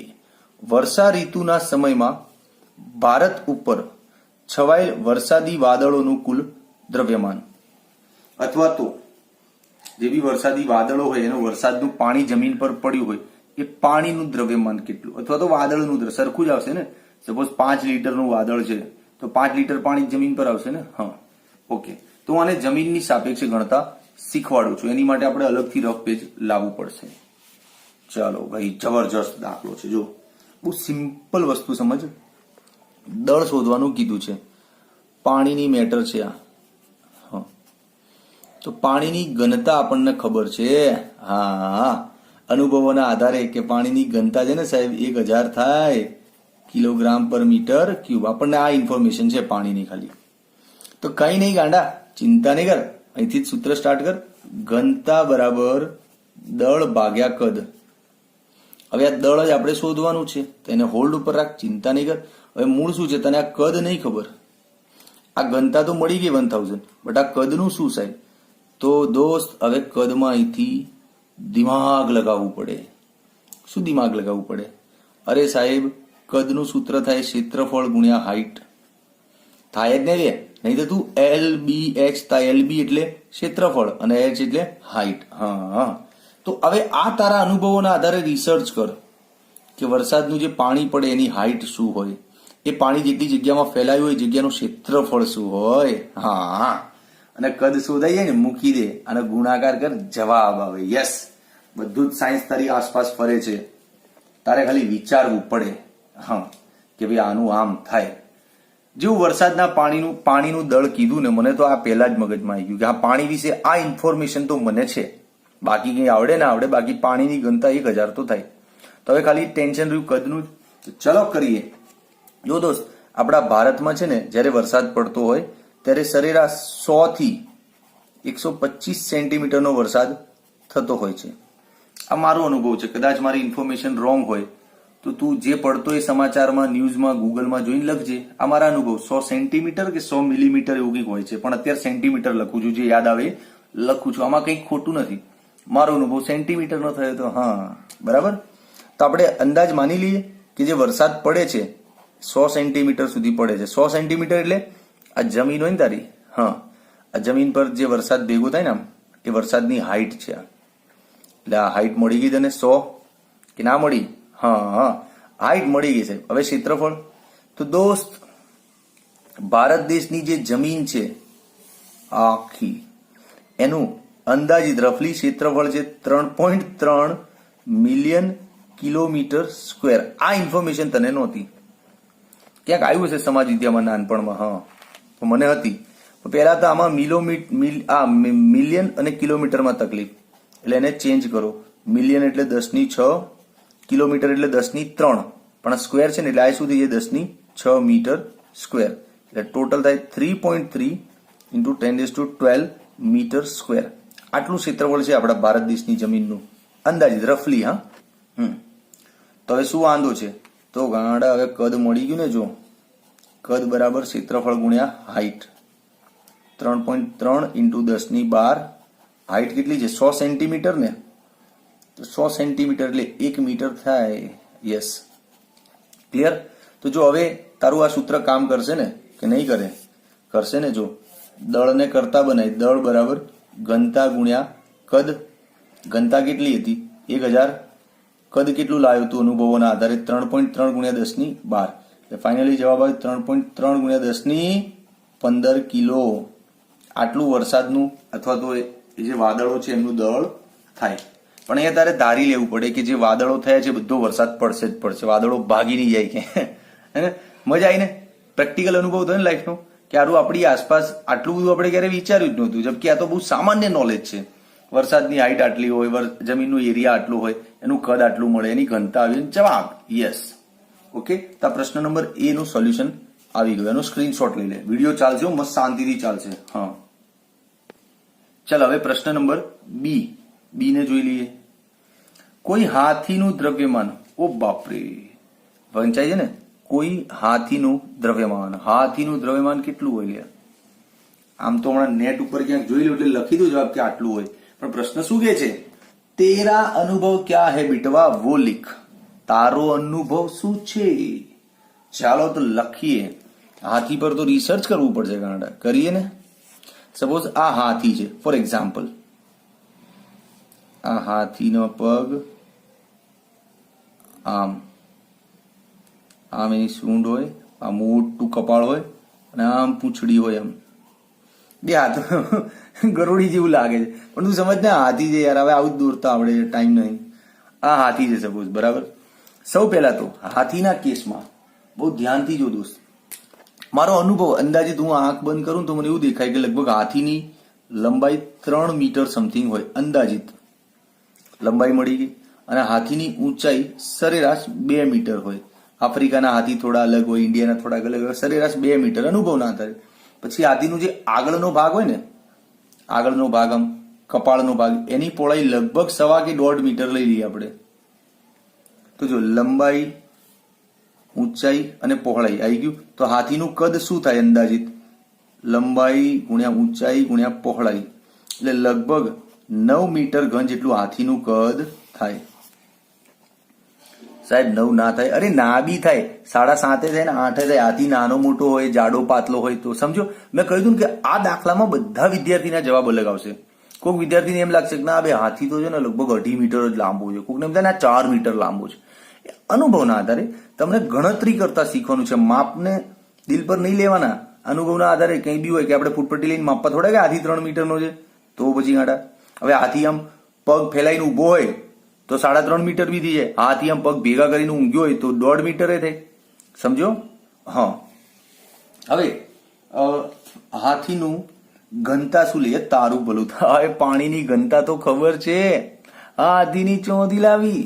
વર્ષા ઋતુના સમયમાં ભારત ઉપર છવાયેલ વરસાદી વાદળોનું કુલ દ્રવ્યમાન, અથવા તો જે બી વરસાદી વાદળો હોય એનું વરસાદનું પાણી જમીન પર પડ્યું હોય એ પાણીનું દ્રવ્યમાન કેટલું, અથવા તો વાદળનું સરખું જ આવશે ને. સપોઝ 5 લીટરનું વાદળ છે તો 5 લીટર પાણી જમીન પર આવશે ને. હા, ઓકે. તો આને જમીનની સાપેક્ષે ગણતા શીખવાડું છું, એની માટે આપણે અલગથી રફ પેજ લાવવું પડશે. ચાલો ભાઈ, જબરજસ્ત દાખલો છે. જો બહુ સિમ્પલ વસ્તુ સમજ, દળ શોધવાનું કીધું છે, પાણીની મેટર છે આ. હા, તો પાણીની ઘનતા આપણને ખબર છે. હા, અનુભવોના આધારે કે પાણીની ઘનતા છે ને સાહેબ 1000 થાય કિલોગ્રામ પર મીટર ક્યુબ. આપણને આ ઇન્ફોર્મેશન છે પાણીની ખાલી. તો કઈ નહીં ગાંડા, ચિંતા નહીં કર, અહીંથી જ સૂત્ર સ્ટાર્ટ કર. ઘનતા બરાબર દળ ભાગ્યા કદ. હવે આ દળ જ આપણે શોધવાનું છે, તો એને હોલ્ડ ઉપર રાખ, ચિંતા નહીં કર. હવે મૂળ શું છે, તને આ કદ નહીં ખબર. આ ઘનતા તો મળી ગઈ 1000, બટ આ કદનું શું સાહેબ? તો દોસ્ત હવે કદમાં અહીંથી દિમાગ લગાવવું પડે. શું દિમાગ લગાવવું પડે? અરે સાહેબ, કદનું સૂત્ર થાય ક્ષેત્રફળ ગુણ્યા હાઈટ. થાય જ ને, નહીં તો તું LBH થાય. LB એટલે ક્ષેત્રફળ અને H એટલે હાઈટ. હા, તો હવે આ તારા અનુભવોના આધારે રિસર્ચ કર કે વરસાદનું જે પાણી પડે એની હાઈટ શું હોય, એ પાણી જેટલી જગ્યામાં ફેલાયું હોય જગ્યાનું ક્ષેત્રફળ શું હોય. હા, અને કદ શોધાઈ જાય ને, મૂકી દે અને ગુણાકાર કર, જવાબ આવે. યસ, બધું જ સાયન્સ તારી આસપાસ ફરે છે, તારે ખાલી વિચારવું પડે. હા, કે ભાઈ આનું આમ થાય. જેવું વરસાદના પાણીનું દળ કીધું ને, મને તો આ પહેલા જ મગજમાં આવી ગયું કે આ પાણી વિશે આ ઇન્ફોર્મેશન તો મને છે, બાકી કંઈ આવડે ના આવડે, બાકી પાણીની ઘનતા 1000 તો થાય. તો હવે ખાલી ટેન્શન રહ્યું કદનું. ચલો કરીએ. જો દોસ્ત, આપણા ભારતમાં છે ને જ્યારે વરસાદ પડતો હોય ત્યારે સરેરાશ 100 થી 125 સેન્ટીમીટરનો વરસાદ થતો હોય છે. આ મારો અનુભવ છે, કદાચ મારી ઇન્ફોર્મેશન રોંગ હોય તો તું જે પડતો એ સમાચારમાં, ન્યૂઝમાં, ગૂગલમાં જોઈને લખજે. આ મારા અનુભવ 100 સેન્ટીમીટર કે 100 મિલીમીટર એવું કંઈક હોય છે, પણ અત્યારે સેન્ટીમીટર લખું છું, જે યાદ આવે લખું છું. આમાં કંઈક ખોટું નથી. મારો અનુભવ સેન્ટીમીટરનો થયો તો હા, બરાબર. તો આપણે અંદાજ માની લઈએ કે જે વરસાદ પડે છે 100 સેન્ટીમીટર સુધી પડે છે. 100 સેન્ટીમીટર એટલે આ જમીન હોય ને તારી, હા, આ જમીન પર જે વરસાદ ભેગો થાય ને આમ, એ વરસાદની હાઈટ છે. એટલે આ હાઈટ મળી ગઈ તને 100 કે ના મળી? હા, હાઈટ મળી ગઈ સાહેબ. હવે ક્ષેત્રફળ, તો દોસ્ત ભારત દેશની જે જમીન છે આખી, એનું અંદાજિત રફલી ક્ષેત્રફળ છે 3.3 મિલિયન કિલોમીટર સ્ક્વેર. આ ઇન્ફોર્મેશન તને નહોતી, ક્યાંક આવ્યું છે સમાજ વિદ્યામાં નાનપણમાં. હા, તો મને હતી. પહેલા તો આમાં મિલિયન અને કિલોમીટરમાં તકલીફ, એટલે એને ચેન્જ કરો. મિલિયન એટલે 10⁶, કિલોમીટર એટલે 10�3, પણ સ્ક્વેર છે ને એટલે આ શું થઈ જાય 10�6 મીટર સ્ક્વેર. એટલે ટોટલ થાય 3.3 × 10⁻12 મીટર સ્ક્વેર. આટલું ક્ષેત્રફળ છે આપણા ભારત દેશની જમીનનું અંદાજિત રફલી. હા, તો હવે શું વાંધો છે? તો ગાંડા હવે કદ મળી ગયું ને. જો કદ બરાબર ક્ષેત્રફળ ગુણ્યા હાઈટ, 3.3 × 10⁻12. હાઈટ કેટલી છે? 100 સેન્ટીમીટર ને, તો 100 સેન્ટીમીટર એટલે 1 મીટર થાય. Yes, clear. તો જો હવે તારું આ સૂત્ર કામ કરશે ને કે નહીં કરે? કરશે ને. જો દળને કરતા બનાવી, દળ બરાબર ઘનતા ગુણ્યા કદ. ઘનતા કેટલી હતી? 1000. કદ કેટલું લાવ્યું તું અનુભવોના આધારે? 3.3 × 10⁻12. એટલે ફાઇનલી જવાબ આવે 3.3 × 10⁻15 કિલો. આટલું વરસાદનું અથવા તો એ જે વાદળો છે એમનું દળ થાય. પણ અહીંયા તારે ધારી લેવું પડે કે જે વાદળો થયા છે બધો વરસાદ પડશે જ પડશે, વાદળો ભાગી નહીં જાય કે. હે ને, મજા આવીને પ્રેક્ટિકલ અનુભવ થયો ને લાઈફનો કે આરું આપણી આસપાસ આટલું બધું આપણે ક્યારે વિચાર્યું જ નહોતું, જબકે આ તો બહુ સામાન્ય નોલેજ છે. વરસાદની હાઈટ આટલી હોય, જમીનનું એરિયા આટલું હોય, એનું કદ આટલું મળે, એની ઘનતા આવી, જવાબ યસ. ઓકે, તો આ પ્રશ્ન નંબર એ નું સોલ્યુશન આવી ગયું. એનો સ્ક્રીનશોટ લઈ લે. વિડીયો ચાલશે, મસ્ત શાંતિથી ચાલશે. હા, ચાલ હવે પ્રશ્ન નંબર બી ને જોઈ લઈએ. કોઈ હાથીનું દ્રવ્યમાન, ઓ બાપરે, વંચાય છે ને, કોઈ હાથીનું દ્રવ્યમાન કેટલું હોય લે? આમ તો હમણાં નેટ ઉપર ક્યાંક જોઈ લો એટલે લખી દો જવાબ કે આટલું હોય, પણ પ્રશ્ન શું કે છે? તેરા અનુભવ ક્યા હે બીટવા, વો લિખ. તારો અનુભવ શું છે? ચાલો તો લખીએ. હાથી પર તો રિસર્ચ કરવું પડશે, ગાંડા કરીએ ને. સપોઝ આ હાથી છે, ફોર એક્ઝામ્પલ, આ હાથીનો પગ આમ એની સૂંઢ હોય, આ મોટું કપાળ હોય અને આમ પૂંછડી હોય, આમ બે હાથ ગરોડી જેવું લાગે છે, પણ તું સમજ ને હાથી છે યાર. હવે આવું જ દોરતા આવડે, ટાઈમ નહીં. આ હાથી છે સપોઝ, બરાબર. સૌ પહેલા તો હાથીના કેસમાં બહુ ધ્યાનથી જો દોસ્ત, મારો અનુભવ અંદાજિત હું આંખ બંધ કરું તો મને એવું દેખાય કે લગભગ હાથીની લંબાઈ 3 મીટર સમથિંગ હોય, અંદાજિત લંબાઈ મળી ગઈ. અને હાથીની ઊંચાઈ સરેરાશ 2 મીટર હોય. આફ્રિકાના હાથી થોડા અલગ હોય, ઇન્ડિયાના થોડા અલગ હોય, સરેરાશ 2 મીટર અનુભવ ના થાય. પછી હાથીનું જે આગળનો ભાગ હોય ને, આગળનો ભાગ આમ કપાળનો ભાગ, એની પહોળાઈ લગભગ 1.25 કે 1.5 મીટર લઈ લઈએ આપણે. તો જો લંબાઈ, ઊંચાઈ અને પહોળાઈ આવી ગયું, તો હાથીનું કદ શું થાય? અંદાજિત લંબાઈ ગુણ્યા ઊંચાઈ ગુણ્યા પહોળાઈ, એટલે લગભગ 9 મીટર ઘન જેટલું હાથીનું કદ થાય. સાહેબ 9 ના થાય? અરે ના બી થાય, 7.5 થાય ને 8 થાય. હાથી નાનો મોટો હોય, જાડો પાતળો હોય, તો સમજો મેં કહ્યું હતું કે આ દાખલામાં બધા વિદ્યાર્થીના જવાબ અલગ આવશે. કોઈક વિદ્યાર્થીને એમ લાગશે કે ના બે હાથી તો છે ને લગભગ 2.5 મીટર જ લાંબો છે, કોઈકને એમ થાય ને 4 મીટર લાંબો છે. અનુભવના આધારે તમને ગણતરી કરતા શીખવાનું છે. માપને દિલ પર નહીં લેવાના. અનુભવના આધારે કંઈ બી હોય કે આપણે ફૂટપટ્ટી લઈને માપવા થોડા કે હાથી 3 મીટરનો છે, તો પછી ગાડા. હવે હાથી આમ પગ ફેલાઈને ઉભો હોય તો 3.5 મીટર બી થઈ જાય. હાથી આમ પગ ભેગા કરીને ઊંઘ્યો હોય તો 1.5 મીટરે થાય. સમજો? હા. હવે હાથીનું ઘનતા શું લઈએ? તારું ભલું થાય. પાણીની ઘનતા તો ખબર છે, હાથીની ચોંધી લાવી.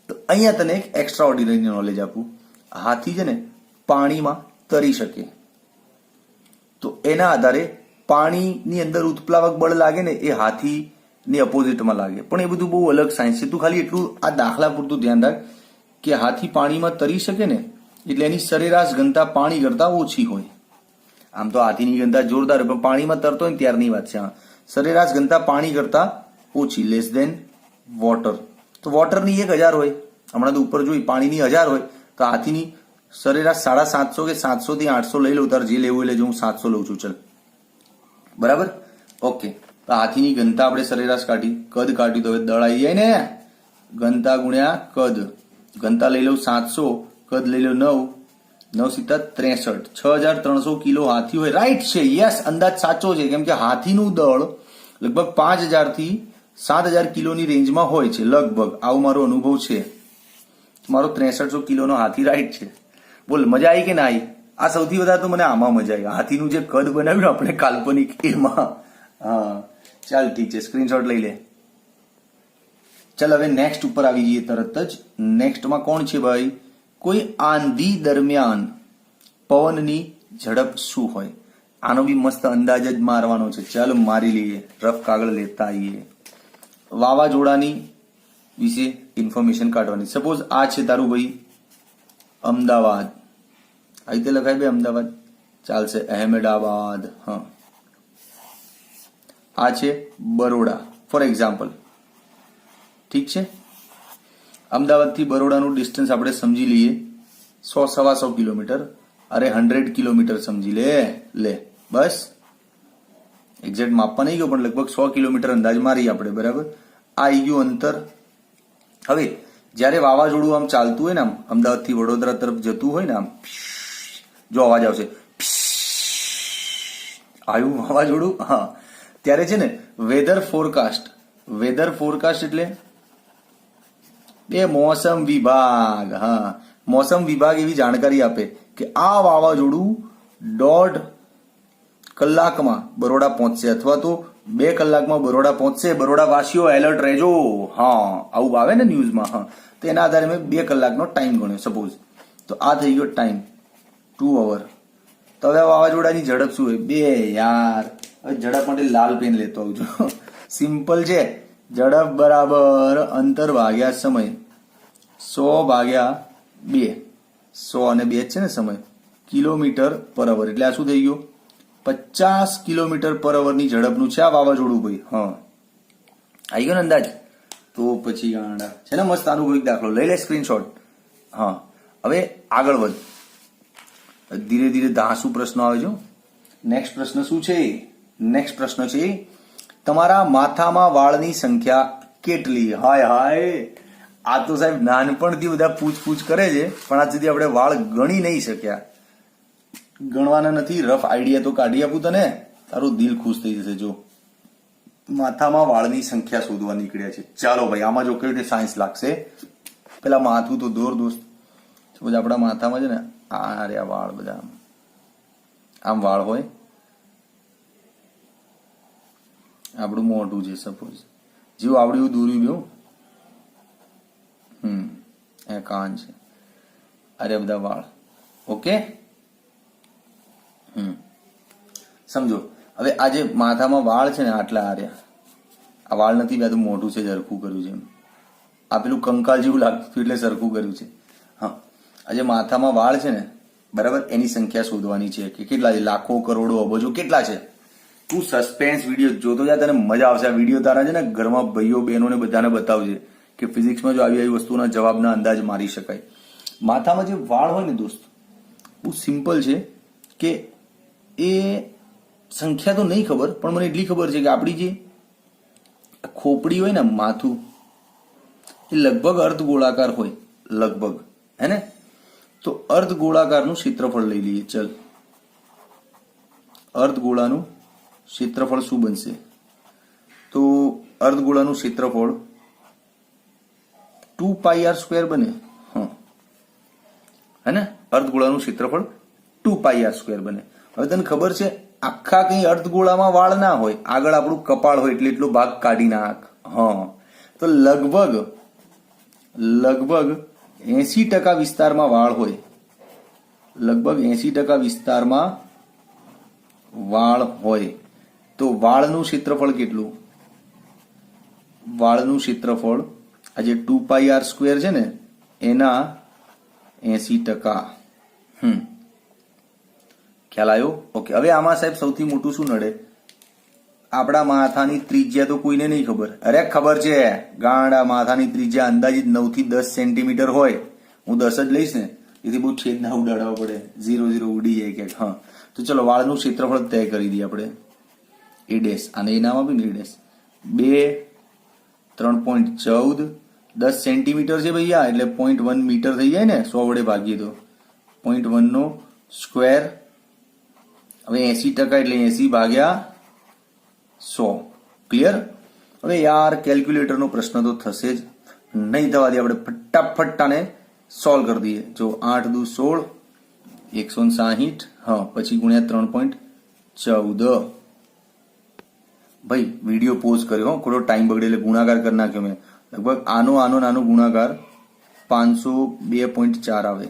તો અહીંયા તને એક એક્સ્ટ્રા ઓર્ડિનરી નોલેજ આપું. હાથી છે ને પાણીમાં તરી શકે, તો એના આધારે પાણીની અંદર ઉત્પ્લાવક બળ લાગે ને એ હાથીની અપોઝિટમાં લાગે. પણ એ બધું બહુ અલગ સાયન્સ છે. તું ખાલી એટલું આ દાખલા પૂરતું ધ્યાન રાખ કે હાથી પાણીમાં તરી શકે ને એટલે એની સરેરાશ ઘનતા પાણી કરતા ઓછી હોય. આમ તો હાથીની ઘનતા જોરદાર હોય, પણ પાણીમાં તરતો હોય ત્યારની વાત છે. સરેરાશ ઘનતા પાણી કરતા ઓછી, લેસ દેન વોટર. તો વોટરની 1000 હોય, હમણાં તો ઉપર જોઈ પાણીની 1000 હોય, તો હાથીની સરેરાશ 750 કે 700 થી 800 લઈ લઉં. તારે જે લેવું એટલે હું 700 લઉં છું. ચલ, બરાબર, ઓકે. તો હાથીની ઘનતા આપણે સરેરાશ કાઢી, કદ કાઢ્યું, તો હવે દળ આવી જાય ને. ઘનતા ગુણ્યા કદ, ઘનતા લઈ લઉં 700, કદ લઈ લઉં 9, 9 × 7 = 63, 6300 કિલો હાથી હોય. રાઈટ છે, યસ, અંદાજ સાચો છે. કેમ કે હાથીનું દળ લગભગ 5000 થી 7000 કિલોની રેન્જમાં હોય છે લગભગ. આવો મારો અનુભવ છે. મારો 6300 કિલોનો હાથી રાઈટ છે. બોલ, મજા આવી કે ના આવી? આ સૌથી વધારે તો મને આમાં મજા આવી, હાથીનું જે કદ બનાવ્યું આપણે કાલ્પનિક એમાં. હા, ચાલ ઠીક છે, સ્ક્રીનશોટ લઈ લે. ચાલ હવે નેક્સ્ટ ઉપર આવી જઈએ તરત જ. નેક્સ્ટમાં કોણ છે ભાઈ? કોઈ આંધી દરમિયાન પવનની ઝડપ શું હોય? આનો બી મસ્ત અંદાજ જ મારવાનો છે. ચાલો મારી લઈએ, રફ કાગળ લેતા આવીએ. વાવાઝોડાની વિશે ઇન્ફોર્મેશન કાઢવાની. સપોઝ આ છે તારું ભાઈ અમદાવાદ, આ રીતે લખાય બે અમદાવાદ, ચાલશે. અહેમદાબાદ, હા. આ છે બરોડા, ફોર એક્ઝામ્પલ. ઠીક છે. અમદાવાદથી બરોડાનું ડિસ્ટન્સ આપણે સમજી લઈએ 100-125 કિલોમીટર. અરે 100 કિલોમીટર સમજી લે બસ. એક્ઝેક્ટ માપવા નહીં ગયો, પણ લગભગ 100 કિલોમીટર અંદાજ મારી આપણે, બરાબર. આ આવી ગયું અંતર. હવે જયારે વાવાઝોડું આમ ચાલતું હોય ને, આમ અમદાવાદથી વડોદરા તરફ જતું હોય ને, આમ જો અવાજ આવશે, આવ્યું વાવાઝોડું, હા, ત્યારે છે ને વેધર ફોરકાસ્ટ એટલે મોસમ વિભાગ. હા, મોસમ વિભાગ એવી જાણકારી આપે કે આ વાવાઝોડું 1.5 કલાકમાં બરોડા પહોંચશે અથવા તો 2 કલાકમાં બરોડા પહોંચશે. બરોડા વાસીઓ એલર્ટ રહેજો. હા, આવું આવે ને ન્યૂઝમાં. હા, તો એના આધારે મેં 2 કલાકનો ટાઈમ ગણ્યો સપોઝ. તો આ થઈ ગયો ટાઈમ 2 અવર. તો હવે વાવાઝોડાની ઝડપ શું હોય? 2 યાર. હવે ઝડપ માટે લાલ પેન લેતો આવજો. સિમ્પલ છે. ઝડપ બરાબર અંતર ભાગ્યા સમય. 100 ભાગ્યા 2. 100 અને 2 છે ને સમય. કિલોમીટર પર અવર. એટલે આ શું થઈ ગયું? 50 કિલોમીટર પર અવરની ઝડપનું છે આ વાવાઝોડું ભાઈ. હા, આવી ગયો ને અંદાજ? તો પછી ગાંડા છે ને મસ્ત. આનું એક દાખલો લઈ લે સ્ક્રીનશોટ. હા, હવે આગળ વધ. ધીરે ધીરે ધાસુ પ્રશ્નો આવે છે. નેક્સ્ટ પ્રશ્ન શું છે? નેક્સ્ટ પ્રશ્ન છે તમારા માથામાં વાળની સંખ્યા કેટલી? હાય હાય, આ તો સાહેબ નાનપણથી બધા પૂછપૂછ કરે છે પણ આજ સુધી આપણે વાળ ગણી નહીં શક્યા. ગણવાના નથી. રફ આઈડિયા તો કાઢી આપું તને, તારું દિલ ખુશ થઈ જશે. જો માથામાં વાળની સંખ્યા શોધવા નીકળ્યા છે. ચાલો ભાઈ, આમાં જો કઈ સાયન્સ લાગશે. પેલા માથું તો દોર દોસ્ત. બધા આપણા માથામાં છે ને આ રહ્યા વાળ, બધા આમ વાળ હોય. આપણું મોઢું છે સપોઝ, જેવું આવડ્યું દોર્યું બેવું. એ કાન છે. અરે બધા વાળ. ઓકે, સમજો. હવે આ જે માથામાં વાળ છે ને આટલા આર્યા, આ વાળ નથી, બે તો મોઢું છે સરખું કર્યું છે. આ પેલું કંકાલ જેવું લાગતું એટલે સરખું કર્યું છે. હા, આ જે માથામાં વાળ છે ને બરાબર, એની સંખ્યા શોધવાની છે કે કેટલા છે. લાખો, કરોડો, અબજો કેટલા છે? તું સસ્પેન્સ વિડીયો જોતો જા, તને મજા આવશે. આ વિડીયો તારા છે ને ઘરમાં ભાઈઓ બહેનોને બધાને બતાવજે કે ફિઝિક્સમાં જો આવી વસ્તુના જવાબના અંદાજ મારી શકાય. માથામાં જે વાળ હોય ને દોસ્ત, બહુ સિમ્પલ છે કે એ સંખ્યા તો નહીં ખબર, પણ મને એટલી ખબર છે કે આપણી જે ખોપડી હોય ને, માથું, એ લગભગ અર્ધગોળાકાર હોય. લગભગ, હે ને? તો અર્ધગોળાકારનું ક્ષેત્રફળ લઈ લઈએ. ચલ, અર્ધગોળાનું ક્ષેત્રફળ શું બનશે? તો અર્ધગોળાનું ક્ષેત્રફળ 2πr² બને. હા, હે ને? અર્ધગોળાનું ક્ષેત્રફળ 2πr² બને. હવે તને ખબર છે આખા કઈ અર્ધગોળામાં વાળ ના હોય, આગળ આપણું કપાળ હોય એટલે એટલો ભાગ કાઢી નાખ. હા, તો લગભગ 80% વિસ્તારમાં વાળ હોય. લગભગ 80% વિસ્તારમાં વાળ હોય. તો વાળનું ક્ષેત્રફળ કેટલું? વાળનું ક્ષેત્રફળ આ જે 2πr² છે ને એના 80%. ખ્યાલ આવ્યો? ઓકે. હવે આમાં સાહેબ સૌથી મોટું શું નડે? આપણા માથાની ત્રિજ્યા તો કોઈને નહીં ખબર. અરે ખબર છે ગાંડા, માથાની ત્રિજ્યા અંદાજિત 9 થી 10 સેન્ટીમીટર હોય. હું 10 જ લઈશ ને, એથી બહુ છેદ ના ઉડાડવા પડે, 0 ઉડી જાય ક્યાંક. હા, તો ચલો વાળનું ક્ષેત્રફળ તય કરી દઈએ આપણે. એ ડેશ, અને એ નામ આપ્યું ને, એ ડેશ. 2 3.14 10 સેન્ટીમીટર છે ભૈયા, એટલે 0.1 મીટર થઈ જાય ને. 100 વડે ભાગીએ તો 0.1 નો સ્ક્વેર. હવે 80% એટલે 80 ભાગ્યા 100. ક્લિયર? હવે યાર કેલ્ક્યુલેટરનો પ્રશ્ન તો થશે જ નહીં. થવા દે, આપણે ફટાફટ આને સોલ્વ કરી દઈએ. જો 8 દુ 16, 160. હા, પછી ગુણ્યા 3.14. ભાઈ વિડીયો પોઝ કર્યો, થોડો ટાઈમ બગડે એટલે ગુણાકાર કરી નાખ્યો મેં. લગભગ આનો ગુણાકાર 502.4 આવે.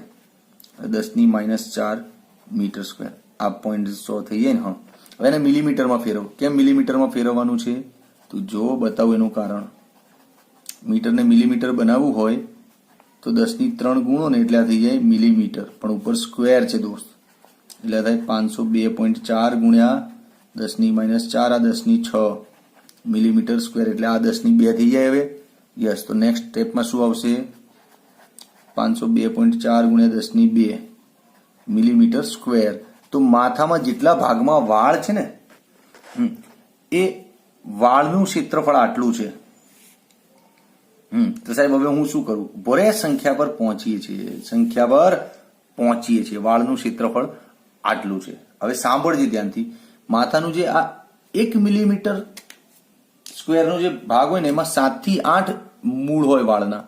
10⁻⁴ મીટર સ્ક્વેર. આ 0.100 થઈ જાય ને. હા, હવે એને મિલીમીટરમાં ફેરવ. કેમ મિલીમીટરમાં ફેરવવાનું છે? તો જો બતાવું એનું કારણ. મીટરને મિલીમીટર બનાવવું હોય તો 10⁻³ ગુણો ને એટલે આ થઈ જાય મિલીમીટર, પણ ઉપર સ્ક્વેર છે દોસ્ત, એટલે થાય 502.4 ગુણ્યા 10⁻⁴, આ 10⁶ મિલીમીટર સ્ક્વેર, એટલે આ 10�2 થઈ જાય. હવે યસ, તો નેક્સ્ટ સ્ટેપમાં શું આવશે? 502.4 ગુણ્યા 10�2 મિલીમીટર સ્ક્વેર. તો માથામાં જેટલા ભાગમાં વાળ છે ને, એ વાળનું ક્ષેત્રફળ આટલું છે. તો સાહેબ હવે હું શું કરું? ભરે સંખ્યા પર પહોંચીએ છીએ. વાળનું ક્ષેત્રફળ આટલું છે. હવે સાંભળજે ધ્યાનથી. માથાનું જે આ 1 મિલીમીટર સ્ક્વેરનો જે ભાગ હોય ને, એમાં 7 થી 8 મૂળ હોય વાળના.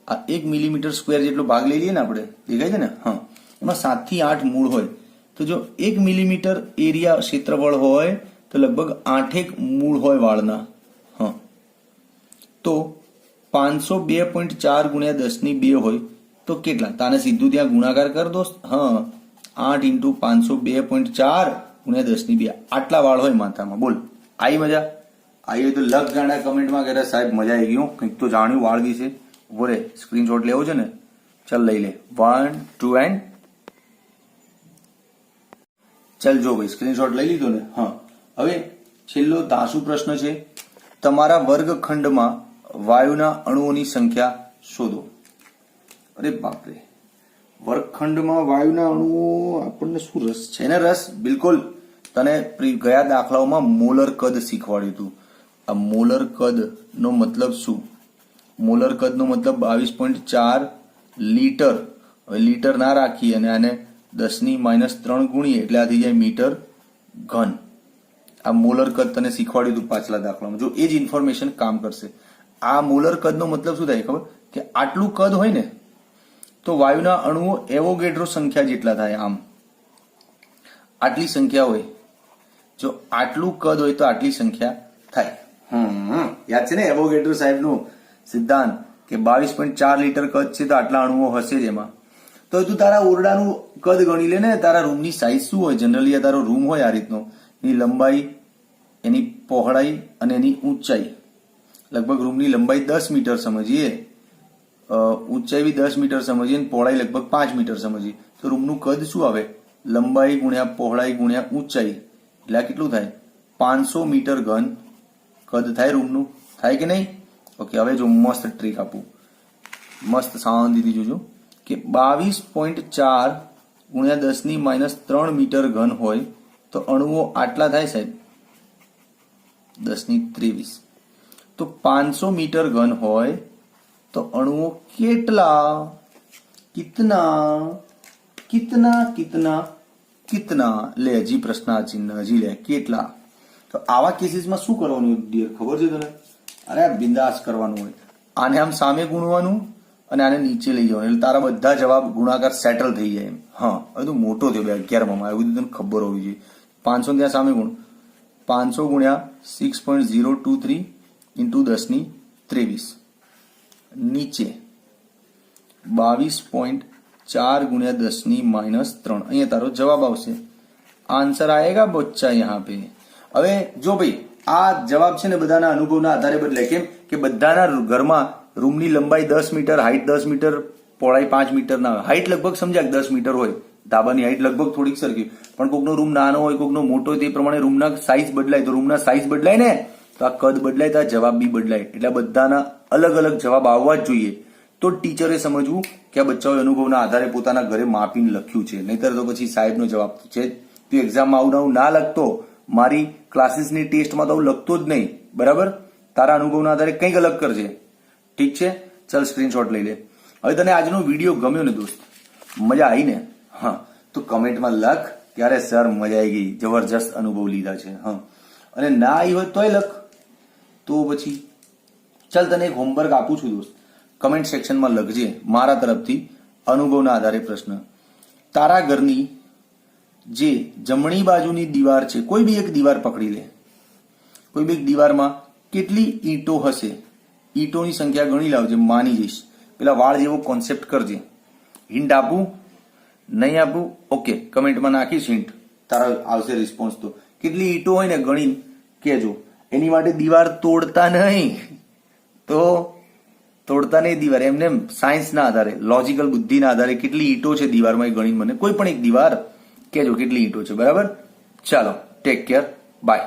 આ 1 મિલીમીટર સ્ક્વેર જેટલો ભાગ લઈ લઈએ ને આપણે, દેખાય છે ને? હા, એમાં 7 થી 8 મૂળ હોય. તો તો જો 1 મિલીમીટર એરિયા ક્ષેત્રફળ હોય તો લગભગ 8 મૂળ હોય વાળના. હા, તો 502.4 ગુણ્યા 10⁻2 હોય તો કેટલા? તાને સીધું ત્યાં ગુણાકાર કર દોસ્ત. હા, 8 × 502.4 ગુણ્યા 10⁻2 આટલા વાળ હોય માથામાં. બોલ, આવી મજા? આવી હોય તો લગ ગાંડા કમેન્ટમાં કહેતા સાહેબ મજા આવી ગયું, કંઈક તો જાણ્યું વાળ વિશે. ઉભો રે, સ્ક્રીનશોટ લેવો છે ને? ચાલ લઈ લે. 1 2 એન્ડ ચાલ. જો ભાઈ સ્ક્રીનશોટ લઈ લીધો ને? હા. હવે છેલ્લો ધાસુ પ્રશ્ન છે. તમારા વર્ગખંડમાં વાયુના અણુઓની સંખ્યા શોધો. અરે બાપરે, વર્ગખંડમાં વાયુના અણુઓ આપણને શું રસ છે ને? રસ બિલકુલ. તને ગયા દાખલાઓમાં મોલર કદ શીખવાડ્યું હતું. આ મોલર કદ નો મતલબ શું? મોલર કદ નો મતલબ 22.4 લીટર. હવે લીટર ના રાખીએ અને આને 10⁻³ ગુણીએ એટલે આ થઈ જાય મીટર ઘન. આ મોલર કદ તને શીખવાડ્યું હતું પાછલા દાખલામાં. જો એ જ ઇન્ફોર્મેશન કામ કરશે. આ મોલર કદનો મતલબ શું થાય ખબર? કે આટલું કદ હોય ને તો વાયુના અણુઓ એવોગેડ્રો સંખ્યા જેટલા થાય. આમ આટલી સંખ્યા હોય, જો આટલું કદ હોય તો આટલી સંખ્યા થાય. યાદ છે ને એવોગેડ્રો સાહેબનું સિદ્ધાંત કે 22.4 લીટર કદ છે તો આટલા અણુઓ હશે જ એમાં. તો તું તારા ઓરડાનું કદ ગણી લે ને. તારા રૂમની સાઇઝ શું હોય? જનરલી આ તારો રૂમ હોય આ રીતનો, એની લંબાઈ, એની પહોળાઈ અને એની ઊંચાઈ. લગભગ રૂમની લંબાઈ 10 મીટર સમજીએ, ઊંચાઈ બી 10 મીટર સમજીએ અને પહોળાઈ લગભગ 5 મીટર સમજીએ તો રૂમનું કદ શું આવે? લંબાઈ ગુણ્યા પહોળાઈ ગુણ્યા ઊંચાઈ એટલે આ કેટલું થાય? 500 મીટર ઘન કદ થાય રૂમનું. થાય કે નહીં? ઓકે, હવે જો મસ્ત ટ્રીક આપું, મસ્ત શાંતિથી જોજો કે 22.4 ગુણ્યા 10⁻³ મીટર ઘન હોય તો અણુઓ આટલા થાય સાહેબ, 10⁻23. તો 500 મીટર ઘન હોય તો અણુઓ કેટલા? કિતના કિતના કિતના કિતના? લે, હજી પ્રશ્ન ચિહ્ન, હજી લે, કેટલા? તો આવા કેસીસમાં શું કરવાનું ડિયર ખબર છે તને? અરે બિંદાસ કરવાનું હોય. આને આમ સામે ગુણવાનું અને આને નીચે લઈ જવાનું એટલે તારા બધા જવાબ ગુણાકાર સેટલ થઈ જાય. હા, હવે તું મોટો થયો 11માં, એવું તને ખબર હોવી જોઈએ. 500 ત્યાં સામે ગુણ, 500 ગુણ્યા 6.023 × 10⁻23 નીચે 22.4 ગુણ્યા 10⁻³ અહીંયા તારો જવાબ આવશે. આન્સર આएगा બચ્ચા यहाँ पे. હવે જો ભાઈ આ જવાબ છે ને બધાના અનુભવના આધારે બદલાય. કેમ કે બધાના ઘરમાં રૂમની લંબાઈ 10 મીટર, હાઈટ 10 મીટર, પહોળાઈ 5 મીટર ના હોય. હાઈટ લગભગ સમજ્યા 10 મીટર હોય, ધાબાની હાઈટ લગભગ થોડીક સરખી, પણ કોકનો રૂમ નાનો હોય, કોકનો મોટો હોય, તે પ્રમાણે રૂમના સાઇઝ બદલાય. તો રૂમના સાઇઝ બદલાય ને તો આ કદ બદલાય તો આ જવાબ બી બદલાય. એટલે બધાના અલગ અલગ જવાબ આવવા જ જોઈએ. તો ટીચરે સમજવું કે આ બચ્ચાઓએ અનુભવના આધારે પોતાના ઘરે માપીને લખ્યું છે, નહીતર તો પછી સાહેબનો જવાબ છે. તું એક્ઝામમાં આવું ના લખતો, મારી ક્લાસીસની ટેસ્ટમાં તો લખતો જ નહીં. બરાબર? તારા અનુભવના આધારે કંઈક અલગ કરજે. ઠીક છે? ચાલ સ્ક્રીનશોટ લઈ લે. હવે તને આજનો વિડીયો ગમ્યો ને દોસ્ત? મજા આવી ને? હા, તો કમેન્ટમાં લખ ત્યારે સર મજા આવી ગઈ, જબરજસ્ત અનુભવ લીધા છે. હા, અને ના આવી હોય તોય લખ. તો પછી ચાલ તને એક હોમવર્ક આપું છું દોસ્ત, કમેન્ટ સેક્શનમાં લખજે મારા તરફથી અનુભવના આધારે પ્રશ્ન. તારા ઘરની જે જમણી બાજુની દીવાર છે, કોઈ બી એક દીવાર પકડી લે. કોઈ બી એક દીવારમાં કેટલી ઈંટો હશે? ઈંટોની સંખ્યા ગણી લાવજે, માની જઈશ. પેલા વાળ જેવો કોન્સેપ્ટ કરજે. હિન્ટ આપું? નહીં આપું? ઓકે, કમેન્ટમાં નાખીશ હિન્ટ, તારા આવશે રિસ્પોન્સ. તો કેટલી ઈંટો હોય ને ગણી કહેજો. એની માટે દીવાર તોડતા નહીં, તો તોડતા નહીં દીવાર, એમને સાયન્સના આધારે, લોજિકલ બુદ્ધિના આધારે કેટલી ઈંટો છે દીવારમાં એ ગણી મને કોઈ પણ એક દીવાર કહેજો કેટલી ઈંટો છે. બરાબર? ચાલો, ટેક કેર, બાય.